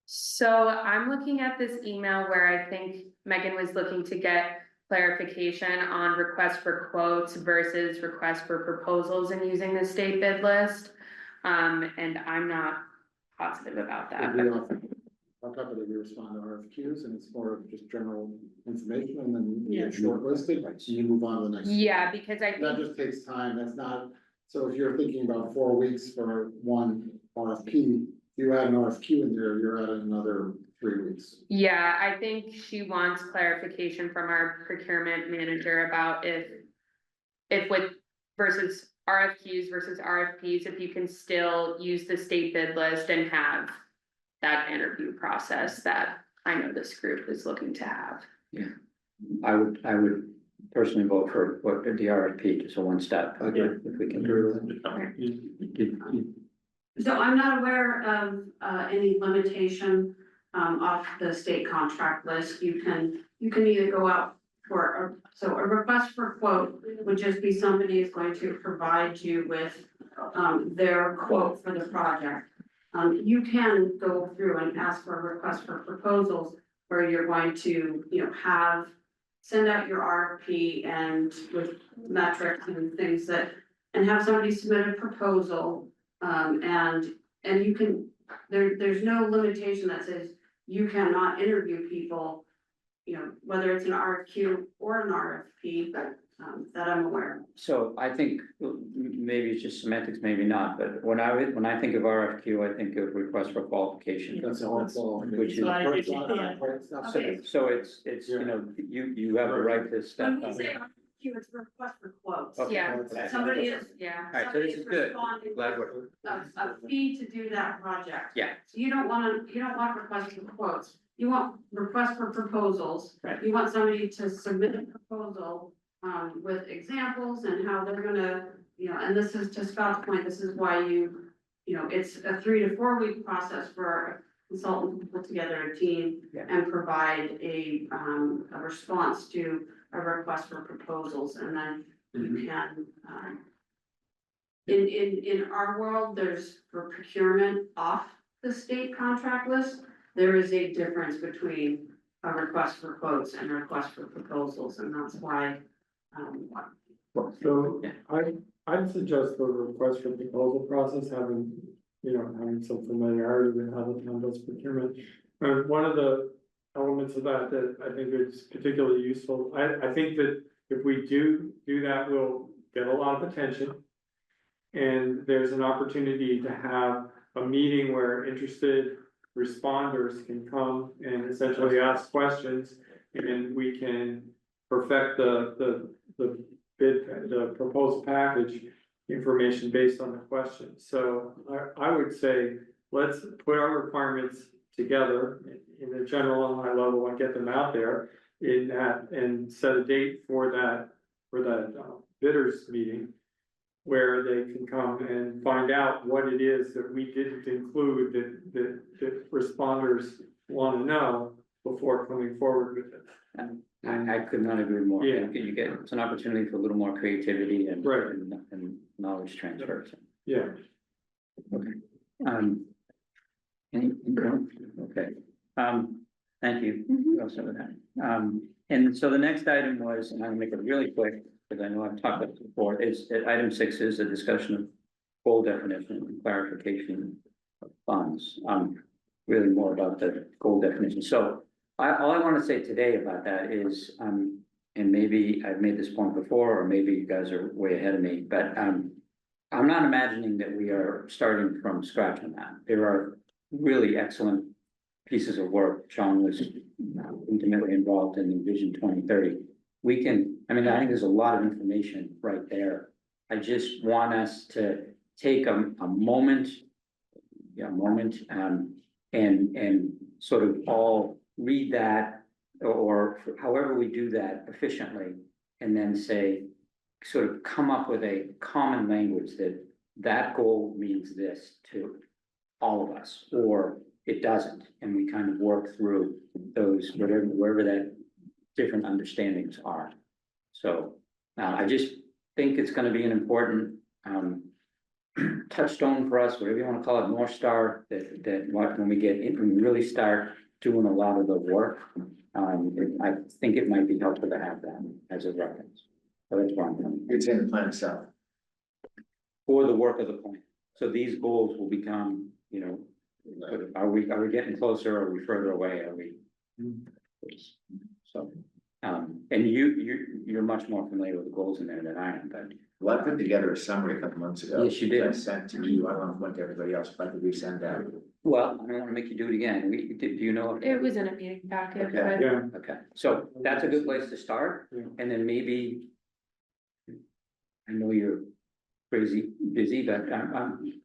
So I'm looking at this email where I think Megan was looking to get clarification on request for quotes versus request for proposals and using the state bid list. And I'm not positive about that. On top of that, we respond to RFQs and it's more of just general information and then you Yeah. get shortlisted, and you move on to the next. Yeah, because I That think, just takes time. That's not, so if you're thinking about 4 weeks for one RFP, you add an RFQ in there, you're at another 3 weeks. yeah, I think she wants clarification from our procurement manager about if with versus RFQs versus RFPs, if you can still use the state bid list and have that interview process that I know this group is looking to have. I would personally vote for what the RFP, just a one step, if we can do it. So I'm not aware of any limitation off the state contract list. You can either go out for, so a request for quote would just be somebody is going to provide you with their quote for the project. You can go through and ask for a request for proposals where you're going to, send out your RFP and with metrics and things and have somebody submit a proposal. And you can, there's no limitation that says you cannot interview people, whether it's an RFQ or an RFP, that I'm aware of. So I think maybe it's just semantics, maybe not, but when I think of RFQ, I think of request for qualification. That's all. Which is- So it's, you have the right to step When we up. say RFQ, it's a request for quotes. Okay. Yeah. Somebody is, Yeah. All right, so this is good. Glad we're, a fee to do that project. Yeah. So you don't want requests for quotes, you want requests for proposals. Right. You want somebody to submit a proposal, with examples and how they're gonna, and this is to Scott's point, this is why it's a 3 to 4 week process for a consultant to put together a team Yeah. and provide a response to a request for proposals, and then you can, in our world, there's for procurement off the state contract list, there is a difference between a request for quotes and a request for proposals, and that's why. So Yeah. I'd suggest the request for proposal process having, having some familiarity with how the town does procurement. And one of the elements of that I think is particularly useful, I think that if we do that, we'll get a lot of attention. And there's an opportunity to have a meeting where interested responders can come and essentially ask questions. And we can perfect the bid, the proposal package information based on the question. So I would say, let's put our requirements together in a general and high level and get them out there in that, and set a date for that bidders meeting where they can come and find out what it is that we didn't include that responders want to know before coming forward with it. I could not agree more. Yeah. It's an opportunity for a little more creativity and. Right. And knowledge transfer. So, Yeah. Okay, thank you. We also have that. And so the next item was, and I'll make it really quick, because I know I've talked about this before, is item 6 is a discussion of goal definition and clarification of funds. Really more about the goal definition. So all I want to say today about that is, and maybe I've made this point before, or maybe you guys are way ahead of me, but I'm not imagining that we are starting from scratch on that. There are really excellent pieces of work. Sean was intimately involved in the Vision 2030. I think there's a lot of information right there. I just want us to take a moment, and sort of all read that, or however we do that efficiently, and then say, sort of come up with a common language that goal means this to all of us, or it doesn't, and we kind of work through those, wherever that different understandings are. So, I just think it's gonna be an important, touchstone for us, whatever you wanna call it, North Star, when we get in, when we really start doing a lot of the work. I think it might be helpful to have that as a reference. So that's where I'm coming. It's in the plan itself. For the work of the plan. So these goals will become, are we getting closer? Are we further away? Are we? So, and you're much more familiar with the goals in there than I am, but. Well, I put together a summary a couple months ago. Yes, you did. I sent to you, I don't know if it went to everybody else, but I could resend that. Well, I don't wanna make you do it again. Do you know? It was in a meeting packet, Okay. but Yeah, Okay, so that's a good place to start, Yeah. and then maybe. I know you're crazy busy, but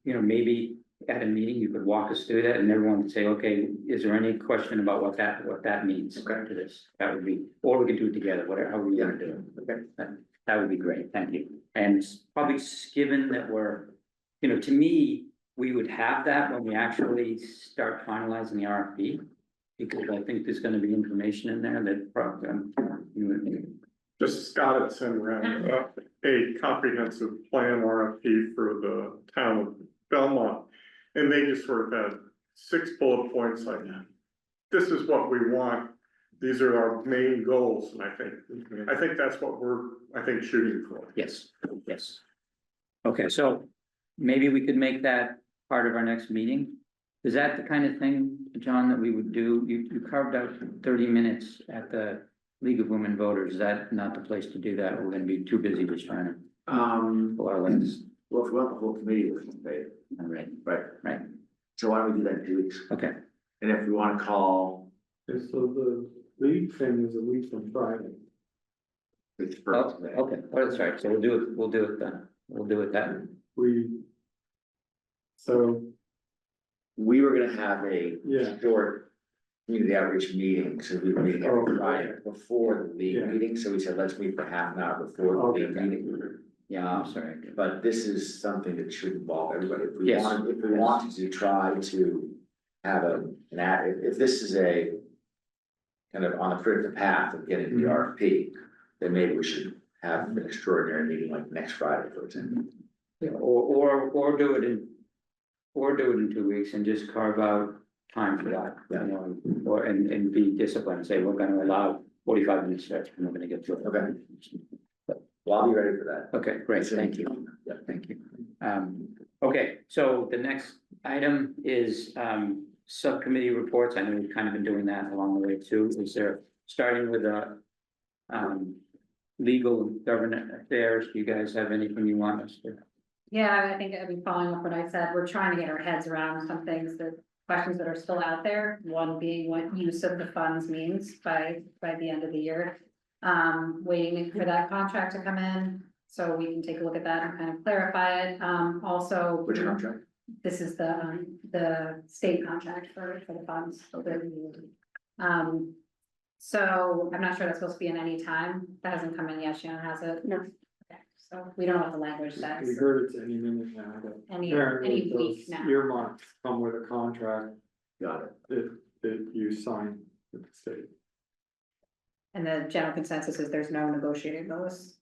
maybe at a meeting, you could walk us through that and everyone would say, okay, is there any question about what that means? Okay. To this, that would be, or we could do it together, whatever, however you want to do it. Okay. That would be great, thank you. And probably given that we're, to me, we would have that when we actually start finalizing the RFP. Because I think there's gonna be information in there that probably, Just Scott had sent around a comprehensive plan RFP for the town of Belmont. And they just sort of had 6 bullet points like, this is what we want. These are our main goals, and I think that's what we're, shooting for. yes, yes. Okay, so maybe we could make that part of our next meeting. Is that the kind of thing, John, that we would do? You carved out 30 minutes at the League of Women Voters. Is that not the place to do that? We're gonna be too busy just trying to pull our legs. Well, if we want the whole committee, we can pay it, All right, right? So why don't we do that in 2 weeks? okay, And if we wanna call and so the league thing is a week from Friday. the oh, first, okay, oh, that's right. So we'll do it then. We'll do it then. So, we were gonna have a yeah, short community outreach meeting, so we were meeting every Oh, Friday before the league Yeah. meeting, so we said, let's meet for half an hour before the league Okay. meeting. Yeah, I'm sorry. But this is something that should involve everybody. If we Yes. wanted to try to have if this is a kind of on a critical path of getting the RFP, then maybe we should have an extraordinary meeting like next Friday, for example. Yeah, or do it in 2 weeks and just carve out time for that, and be disciplined, say, we're gonna allow 45 minutes stretch, and we're gonna get through it. Okay. Well, I'll be ready for that. Okay, great, thank you. Yeah. Thank you. Okay, so the next item is, subcommittee reports. I know we've kind of been doing that along the way too. Is there, starting with, legal and government affairs, do you guys have anything you want us to? Yeah, I think I'd be following up what I said. We're trying to get our heads around some things questions that are still out there. One being what use of the funds means by the end of the year. Waiting for that contract to come in, so we can take a look at that and kind of clarify it. Also. Which contract? This is the state contract for the funds. So I'm not sure that's supposed to be in any time. That hasn't come in yet, Shannon, has it? No. Okay, so we don't know what the language we says. heard it's any minute now, but Any apparently week those now. earmarks come with a contract Got it. that you sign with the state. And the general consensus is there's no negotiating those.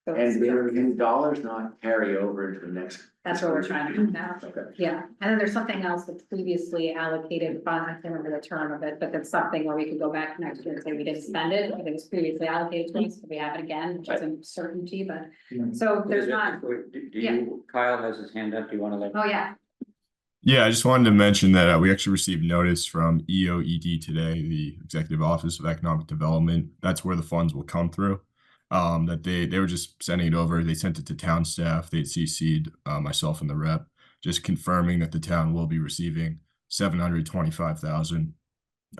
And can dollars not carry over into the next? That's what we're trying to do now. Okay. Yeah, and then there's something else that's previously allocated fund, I can't remember the term of it, but that's something where we could go back next year and say we didn't spend it, but it was previously allocated to us, so we have it again, which isn't certainty, but. So there's not, Do you, Kyle has his hand up, do you wanna let? oh yeah, Yeah, I just wanted to mention that we actually received notice from EOED today, the Executive Office of Economic Development. That's where the funds will come through. That they were just sending it over. They sent it to town staff. They'd CC'd myself and the rep, just confirming that the town will be receiving $725,000.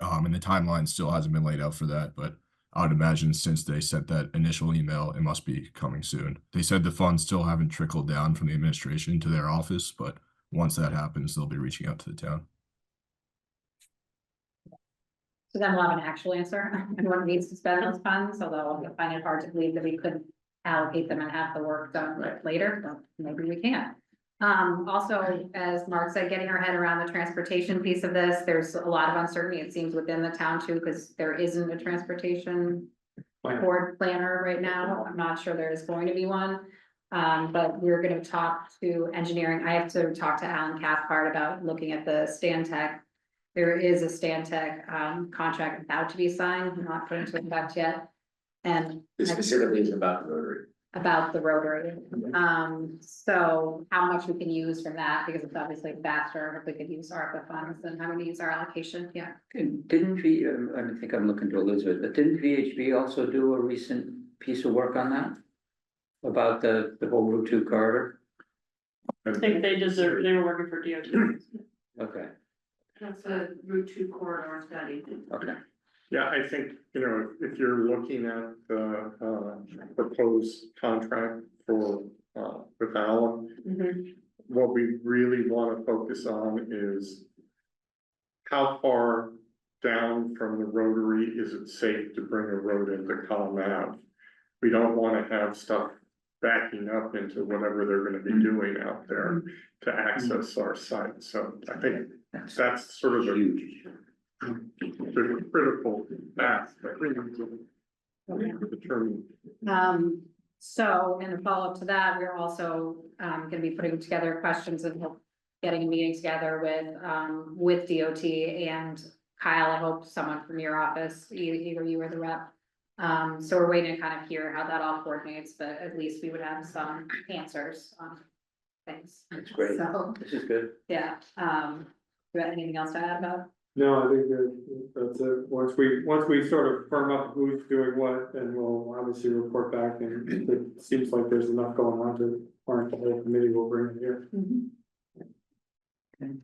And the timeline still hasn't been laid out for that, but I would imagine since they sent that initial email, it must be coming soon. They said the funds still haven't trickled down from the administration to their office, but once that happens, they'll be reaching out to the town. so then we'll have an actual answer on what needs to spend those funds, although I find it hard to believe that we could allocate them and have the work done later, but maybe we can. Also, as Mark said, getting our head around the transportation piece of this, there's a lot of uncertainty, it seems, within the town too, because there isn't a transportation board planner right now. I'm not sure there is going to be one. But we're gonna talk to engineering. I have to talk to Alan Cathcart about looking at the Stantec. There is a Stantec contract about to be signed, not put into effect yet. And This specifically is about the Rotary. about the rotary. So how much we can use from that, because it's obviously faster if we could use ARPA funds than having to use our allocation, yeah. Didn't we, I think I'm looking to Elizabeth, but didn't VHB also do a recent piece of work on that? About the whole Route 2 corridor? I think they were working for DOT. Okay, That's a Route 2 corridor study. okay. Yeah, I think, you know, if you're looking at the proposed contract for with Alan, what we really want to focus on is how far down from the rotary is it safe to bring a road into Column Ave? We don't want to have stuff backing up into whatever they're going to be doing out there to access our site. So I think that's sort of Huge. the critical aspect. Determine. So in a follow-up to that, we're also gonna be putting together questions and getting a meeting together with DOT and Kyle, I hope someone from your office, either you or the rep. So we're waiting to kind of hear how that all coordinates, but at least we would have some answers on things. That's great. So, This is good. yeah, do you have anything else to add about? No, I think that's it. Once we sort of firm up who's doing what, then we'll obviously report back, and if it seems like there's enough going on to warrant the whole committee, we'll bring it here. Okay.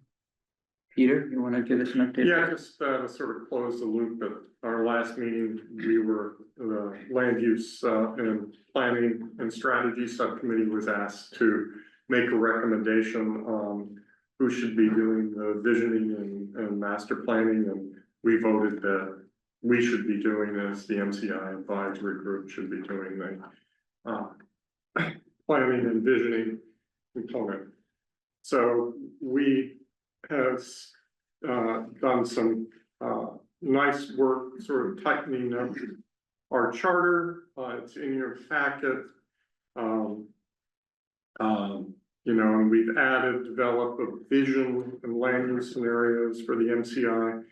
Peter, you want to give us an update? Yeah, just to sort of close the loop, at our last meeting, we were, the land use and planning and strategy subcommittee was asked to make a recommendation on who should be doing the visioning and master planning, and we voted that we should be doing as the MCI advisory group should be doing the planning and visioning component. So we have done some nice work sort of tightening up our charter. It's in your packet. You know, and we've developed a vision and land use scenarios for the MCI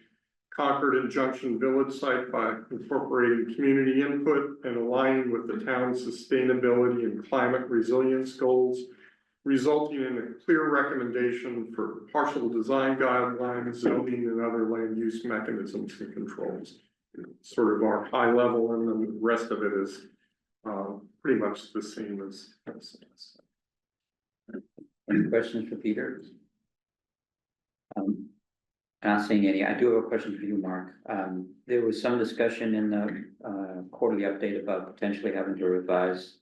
Concord and Junction Village site by incorporating community input and aligning with the town's sustainability and climate resilience goals, resulting in a clear recommendation for partial design guidelines, zoning, and other land use mechanisms and controls. Sort of our high level, and then the rest of it is pretty much the same as. Any questions for Peter? Not seeing any. I do have a question for you, Mark. There was some discussion in the quarterly update about potentially having to revise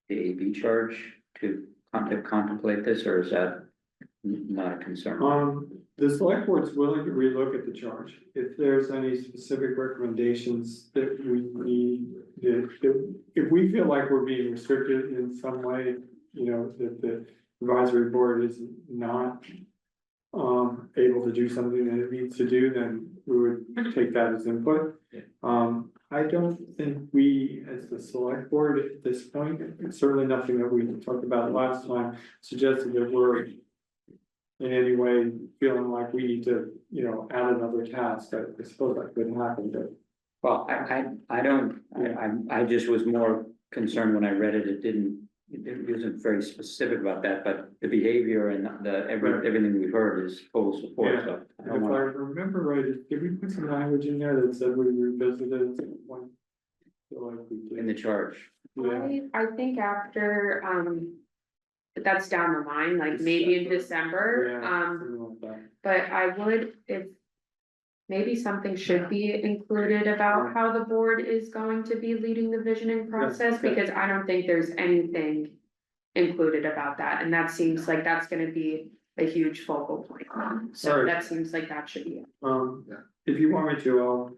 the AB charge to contemplate this, or is that not a concern? The select board's willing to relook at the charge. If there's any specific recommendations that we need, if we feel like we're being restricted in some way, you know, that the advisory board is not able to do something that it needs to do, then we would take that as input. I don't think we, as the select board at this point, it's certainly nothing that we talked about last time, suggested that we're in any way feeling like we need to, you know, add another task. I suppose that could happen, but. Well, I just was more concerned when I read it. It wasn't very specific about that, but the behavior and everything we've heard is total support. Yeah. So I If don't I want. remember right, did we put some language in there that said we revisited at some point? Feel like we did. In the charge. Yeah. I think after, that's down the line, like maybe in December, Yeah, something like that. but I would, if. Maybe something should be included about how the board is going to be leading the visioning process, okay. because I don't think there's anything. Included about that, and that seems like that's gonna be a huge focal point, so Alright. that seems like that should be. If you want me to,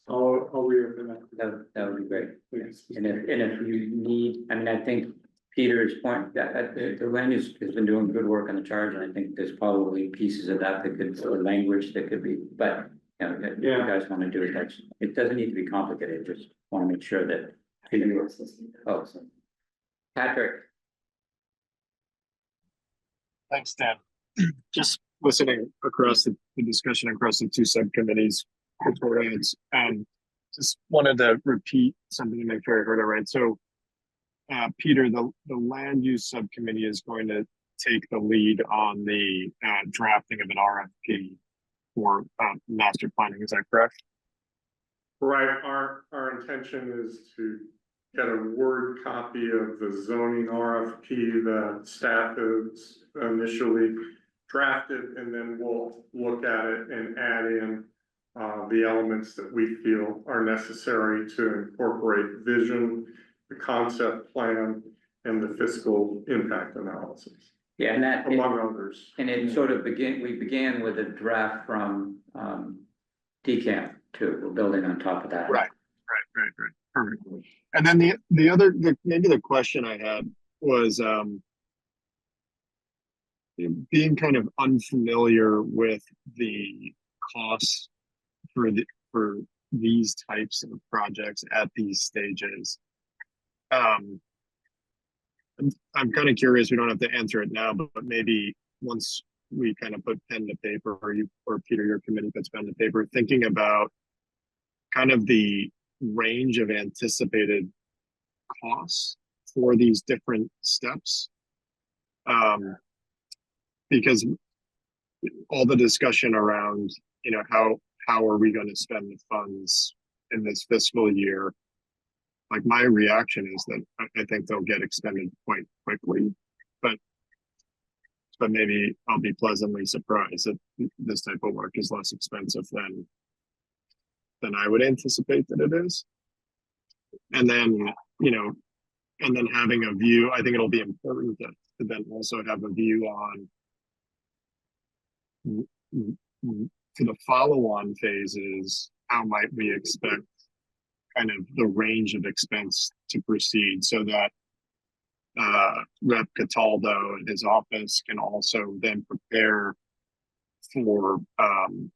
I'll reopen that. That would be great. Please. And if you need, I mean, I think Peter's point, that the land use has been doing good work on the charge, and I think there's probably pieces of that could, or language that could be, but. You know, if you Yeah. guys want to do it, it doesn't need to be complicated, just want to make sure that. Oh, so. Patrick, Thanks, Dan. Just listening across the discussion across the two subcommittees, beforehand, just wanted to repeat something to make sure I heard it right. So, Peter, the land use subcommittee is going to take the lead on the drafting of an RFP for master planning. Is that correct? Right, our intention is to get a Word copy of the zoning RFP that staff has initially drafted, and then we'll look at it and add in the elements that we feel are necessary to incorporate vision, the concept plan, and the fiscal impact analysis, yeah, and that, among others. and it sort of we began with a draft from, DCAM too, we're building on top of that. Right. Perfect. And then maybe the question I had was, being kind of unfamiliar with the costs for these types of projects at these stages. I'm kind of curious, we don't have to answer it now, but maybe once we kind of put pen to paper, or Peter, your committee puts pen to paper, thinking about kind of the range of anticipated costs for these different steps. Because all the discussion around, you know, how are we going to spend the funds in this fiscal year? Like, my reaction is that I think they'll get expended quite quickly, but maybe I'll be pleasantly surprised that this type of work is less expensive than I would anticipate that it is. And then, you know, and then having a view, I think it'll be important to then also have a view on for the follow-on phases, how might we expect kind of the range of expense to proceed, so that Rep Cataldo and his office can also then prepare for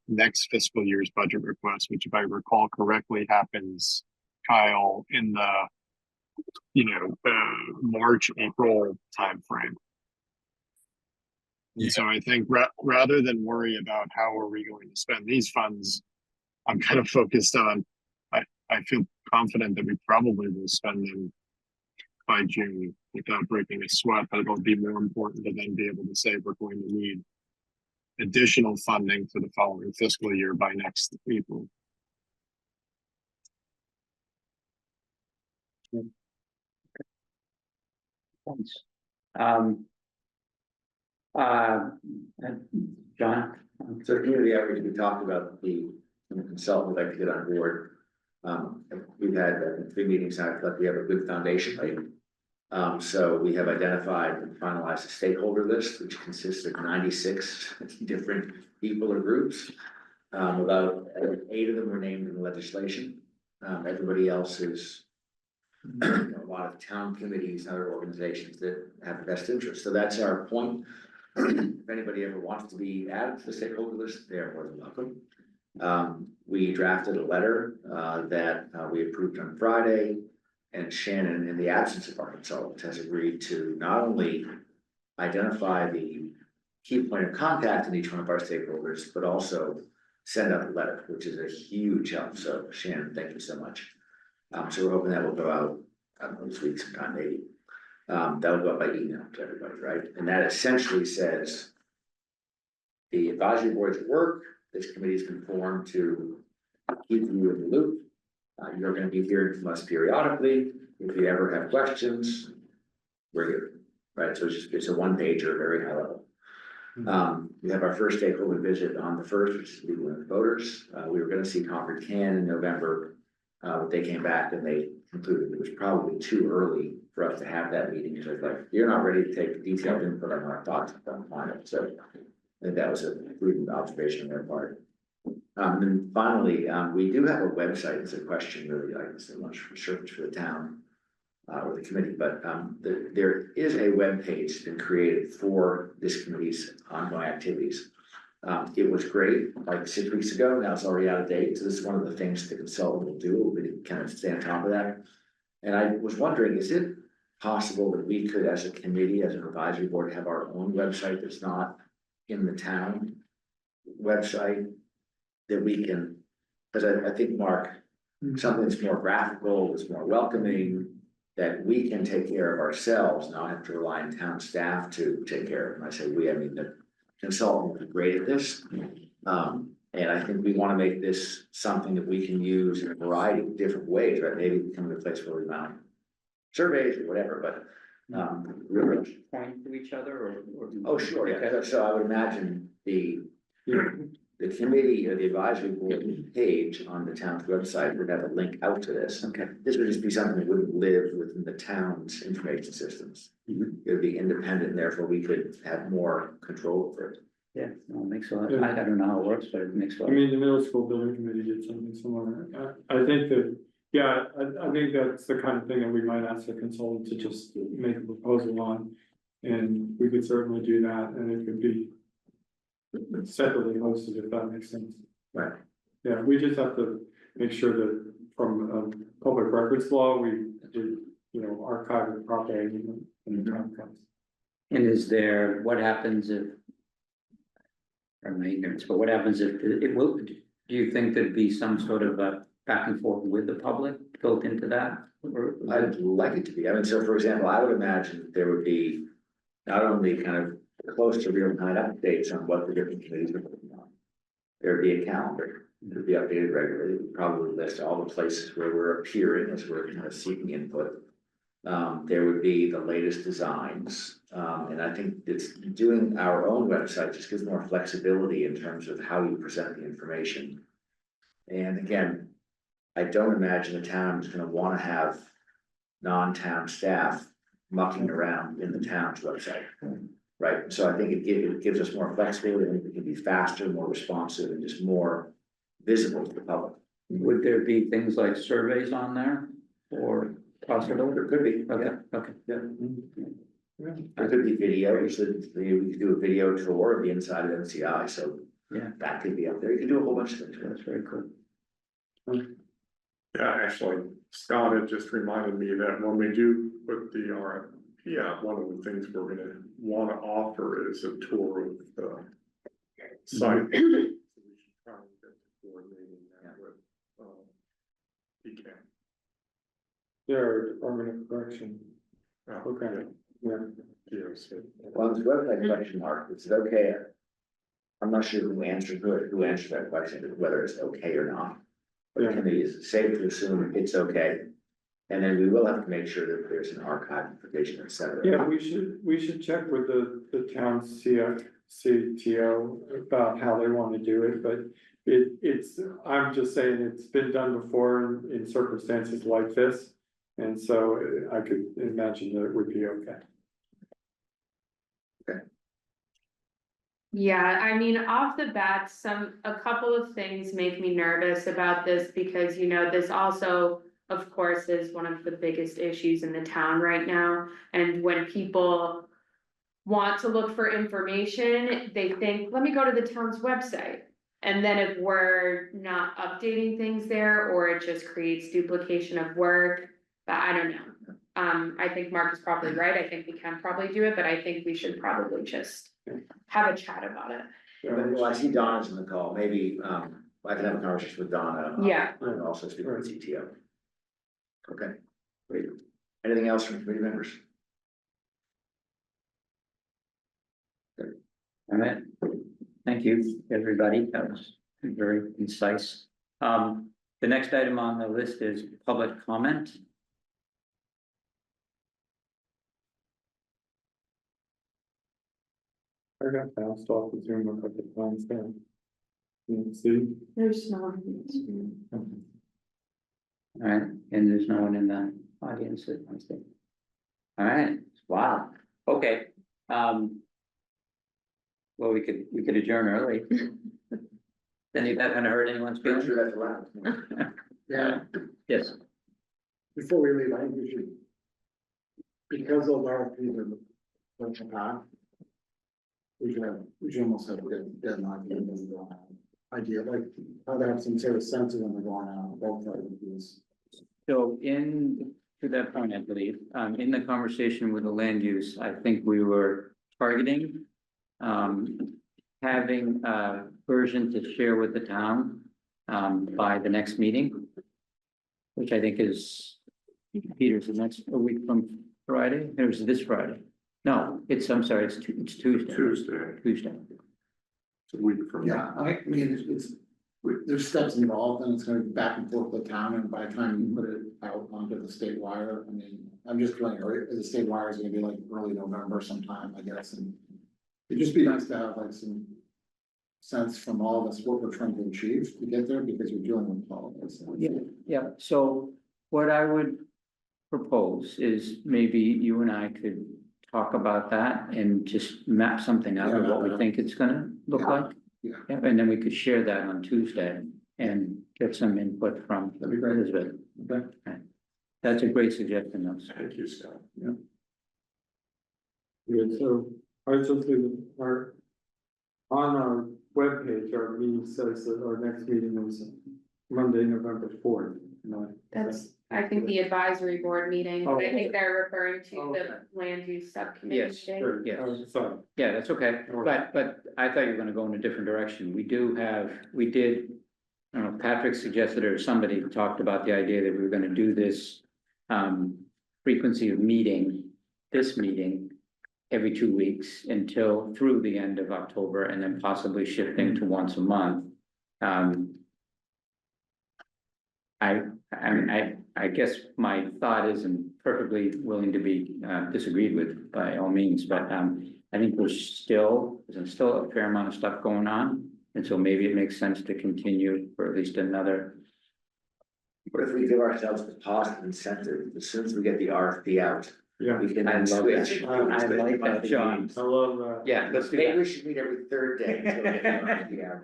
next fiscal year's budget request, which, if I recall correctly, happens, Kyle, in the March, April timeframe. Yeah. So I think rather than worry about how are we going to spend these funds, I'm kind of focused on, I feel confident that we probably will spend them by June without breaking a sweat, but it'll be more important to then be able to say we're going to need additional funding for the following fiscal year by next April. Thanks. John? So community outreach, we talked about the consultant would like to get on board. We've had 3 meetings now. I feel like we have a good foundation, right? So we have identified and finalized a stakeholder list, which consists of 96 different people or groups. About 8 of them were named in the legislation. Everybody else is a lot of town committees and other organizations that have a best interest. So that's our point. If anybody ever wants to be added to the stakeholder list, they're more than welcome. We drafted a letter that we approved on Friday, and Shannon, in the absence of our consultant, has agreed to not only identify the key point of contact in each one of our stakeholders, but also send out the letter, which is a huge help. So Shannon, thank you so much. So we're hoping that will go out, I don't know, this week sometime maybe. That'll go out by email to everybody, right? And that essentially says the advisory board's at work, this committee has been formed to keep you in the loop. You're going to be hearing from us periodically. If you ever have questions, we're here, right? So it's a one-pager, very high level. We have our first stakeholder visit on the 1st, which is legal and voters. We were going to see Concord Can in November, but they came back and they concluded it was probably too early for us to have that meeting, because I was like, you're not ready to take detailed input on our thoughts on it. So I think that was a prudent observation on their part. And finally, we do have a website. It's a question really, like, so much for search for the town. or the committee, but, there is a web page that's been created for this committee's ongoing activities. It was great like 6 weeks ago, now it's already out of date, so this is one of the things the consultant will do, we kind of stay on top of that. And I was wondering, is it possible that we could, as a committee, as an advisory board, have our own website that's not in the town website? That we can, because I think, Mark, something that's more graphical, that's more welcoming, that we can take care of ourselves, not have to rely on town staff to take care of it. And I say we, I mean the consultant will be great at this. And I think we want to make this something that we can use in a variety of different ways, right? Maybe become a place where we mount surveys or whatever, but really. Point to each other or? Oh, sure, yeah. So I would imagine the committee or the advisory board page on the town's website would have a link out to this. Okay. This would just be something that wouldn't live within the town's information systems. Mhm. It would be independent, and therefore we could have more control over it. Yeah, no, it makes a lot, I don't know how it works, but it makes a I lot. mean, the middle school building committee did something similar. I think that, yeah, I think that's the kind of thing that we might ask the consultant to just make a proposal on. And we could certainly do that, and it could be separately hosted, if that makes sense. Right. Yeah, we just have to make sure that from public records law, we do, archive it properly when the time comes. And is there, what happens if? From my ignorance, but what happens if it will, do you think there'd be some sort of a back and forth with the public built into that? Or I'd like it to be, I mean, so for example, I would imagine that there would be not only kind of close to real time updates on what the different committees are working on. There'd be a calendar, it would be updated regularly, it would probably list all the places where we're appearing as we're kind of seeking input. There would be the latest designs, and I think it's doing our own website just gives more flexibility in terms of how you present the information. And again, I don't imagine the town is gonna wanna have non-town staff mucking around in the town's website. Right, so I think it gives us more flexibility, and it can be faster, more responsive, and just more visible to the public. would there be things like surveys on there or possible? There could be, Okay, okay. yeah. There could be videos, that we could do a video tour of the inside of MCI, so Yeah. that could be up there. You could do a whole bunch of things. That's very cool. Yeah, actually, Scott had just reminded me that when we do put the RFP out, one of the things we're gonna wanna offer is a tour of the site. So we should try and get to coordinating that with, PCAM. Yeah, Department of Correction. Okay. Yeah. DOC. Well, this website question mark, is it okay? I'm not sure who answered that question, whether it's okay or not. But the committee is safe to assume it's okay. And then we will have to make sure that there's an archive provision, et cetera. Yeah, we should check with the town CTO about how they want to do it, but it's, I'm just saying it's been done before in circumstances like this. And so I could imagine that it would be okay. Yeah, I mean, off the bat, a couple of things make me nervous about this because, this also, of course, is one of the biggest issues in the town right now. And when people want to look for information, they think, let me go to the town's website. And then if we're not updating things there, or it just creates duplication of work, but I don't know. I think Mark is probably right. I think we can probably do it, but I think we should probably just have a chat about it. Well, I see Donna's in the call, maybe, I can have a conversation with Donna. Yeah. And also speak with CTO. Okay, great. Anything else from committee members? All right, thank you, everybody, that was very concise. The next item on the list is public comment. I got bounced off the Zoom a couple of times then. You see? There's no. All right, and there's no one in the audience that wants to. All right, wow, okay, well, we could adjourn early. Then you haven't hurt anyone's Pretty feelings? sure that's allowed. Yeah, Yes, before we leave, I think we should because those RFPs are the path. We should almost have a good deadline, idea, like, how to have some sort of sense of when they're going out, both RFPs. So to that point, I believe, in the conversation with the land use, I think we were targeting. Having a version to share with the town, by the next meeting. Which I think is, Peter's, a week from Friday, it was this Friday. No, I'm sorry, it's Tuesday. Tuesday. It's a week from Yeah, I mean, there's steps involved and it's gonna be back and forth with the town, and by the time you put it out onto the state wire, I mean, I'm just feeling, the state wire is gonna be like early November sometime, I guess, and it'd just be nice to have like some sense from all of us what we're trying to achieve to get there, because you're dealing with all of this. Yeah, so what I would propose is maybe you and I could talk about that and just map something out of what we think it's gonna look like. Yeah. And then we could share that on Tuesday and get some input from Elizabeth. Okay. That's a great suggestion, though. Thank you, Scott. Yeah, so I was just thinking, on our webpage, our meeting says that our next meeting is Monday, November 4th. That's, I think, the advisory board meeting, but I think they're referring to Okay. the land use subcommittee. Yes, meeting. Sure, Yes. sorry. Yeah, that's okay, but I thought you were gonna go in a different direction. We did, I don't know, Patrick suggested or somebody talked about the idea that we were gonna do this. Frequency of this meeting every 2 weeks until through the end of October, and then possibly shifting to once a month. I guess my thought is, and perfectly willing to be disagreed with by all means, but I think there's still a fair amount of stuff going on. And so maybe it makes sense to continue for at least another. What if we give ourselves a positive incentive, as soon as we get the RFP out, Yeah, we can I then love switch. that. I like that, John. I love that. Yeah, let's do Maybe that. we should meet every third day until we get the RFP out.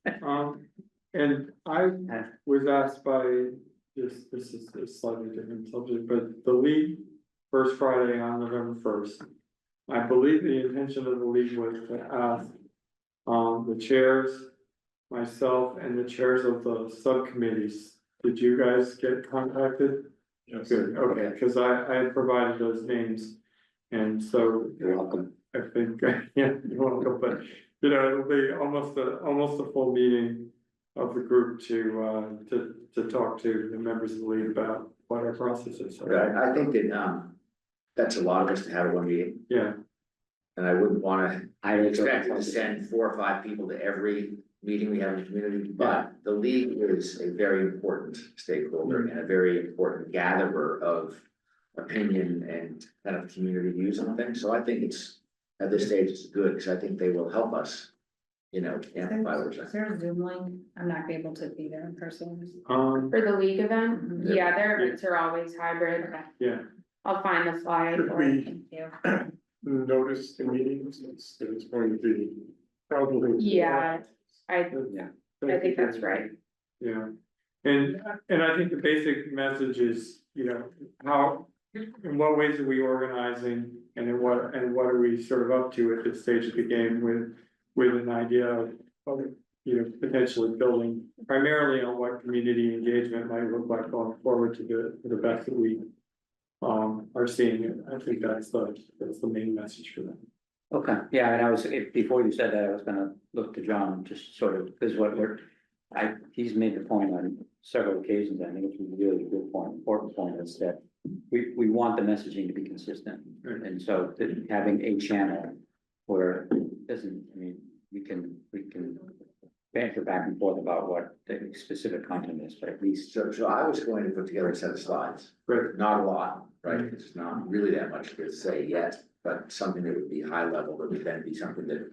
Yeah. And I was asked by, this is a slightly different subject, but the league, first Friday on November 1st. I believe the intention of the league was to ask, the chairs, myself and the chairs of the subcommittees. Did you guys get contacted? Yes. Good, okay, because I provided those names, and so. You're welcome. I think, yeah, you're welcome, but, it'll be almost a full meeting of the group to talk to the members of the league about what our process is. So, I think that, that's a lot of us to have one meeting, yeah, and I wouldn't wanna, I expect to send 4 or 5 people to every meeting we have in the community, but the league is a very important stakeholder and a very important gatherer of opinion and kind of community views on things, so I think it's, at this stage, it's good, because I think they will help us, amplify what we're saying. Is there a Zoom link? I'm not gonna be able to be there in person. For the league event, Mhm. yeah, their events are always hybrid. yeah. I'll find the flyer Should for it. we Thank you. notice the meetings, it's going to be probably. Yeah, I Yeah. think that's right. Yeah, and I think the basic message is, how, in what ways are we organizing? And in what are we sort of up to at this stage of the game with an idea of, potentially building primarily on what community engagement might look like going forward to the best that we are seeing it. I think that's the main message for them. Okay, yeah, and before you said that, I was gonna look to John, just sort of, because he's made the point on several occasions, I think it's a really good point, important point, is that we want the messaging to be consistent. Right. And so having a channel where it doesn't, we can banter back and forth about what the specific content is, but at least. So I was going to put together a set of slides, Right. not a lot, right, it's not really that much to say yet, but something that would be high level, that would then be something that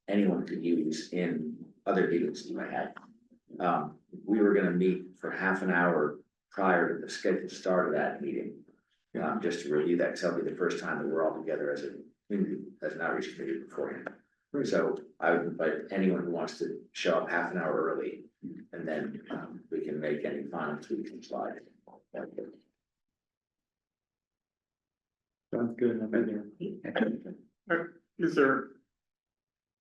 anyone could use in other meetings you might have. We were gonna meet for half an hour prior to the scheduled start of that meeting. Just to review that, because that'll be the first time that we're all together as a community, as an outreach committee beforehand. So I would invite anyone who wants to show up half an hour early, and then we can make any final tweaks and slides. Sounds good. I've been there. Is there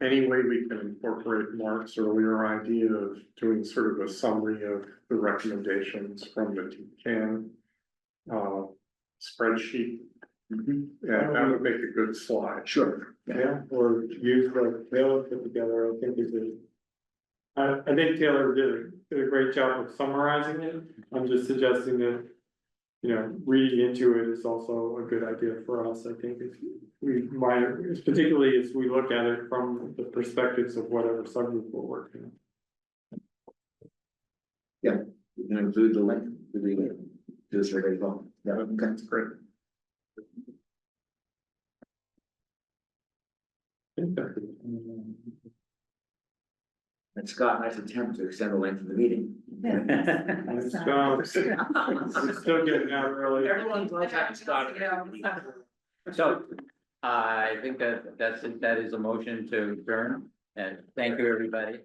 any way we can incorporate Mark's earlier idea of doing sort of a summary of the recommendations from the TCAN spreadsheet? Yeah, that would make a good slide. Sure. Yeah, or use what Taylor put together, I think is a. I think Taylor did a great job of summarizing it, I'm just suggesting that. You know, reading into it is also a good idea for us, I think, if we might, particularly as we look at it from the perspectives of whatever subgroup we're working on. Yeah, you can include the link to the survey as well. Yeah, okay, that's great. And Scott, nice attempt to extend the length of the meeting. It's still getting out early. Everyone's like, Scott. So, I think that is a motion to adjourn, and thank you, everybody.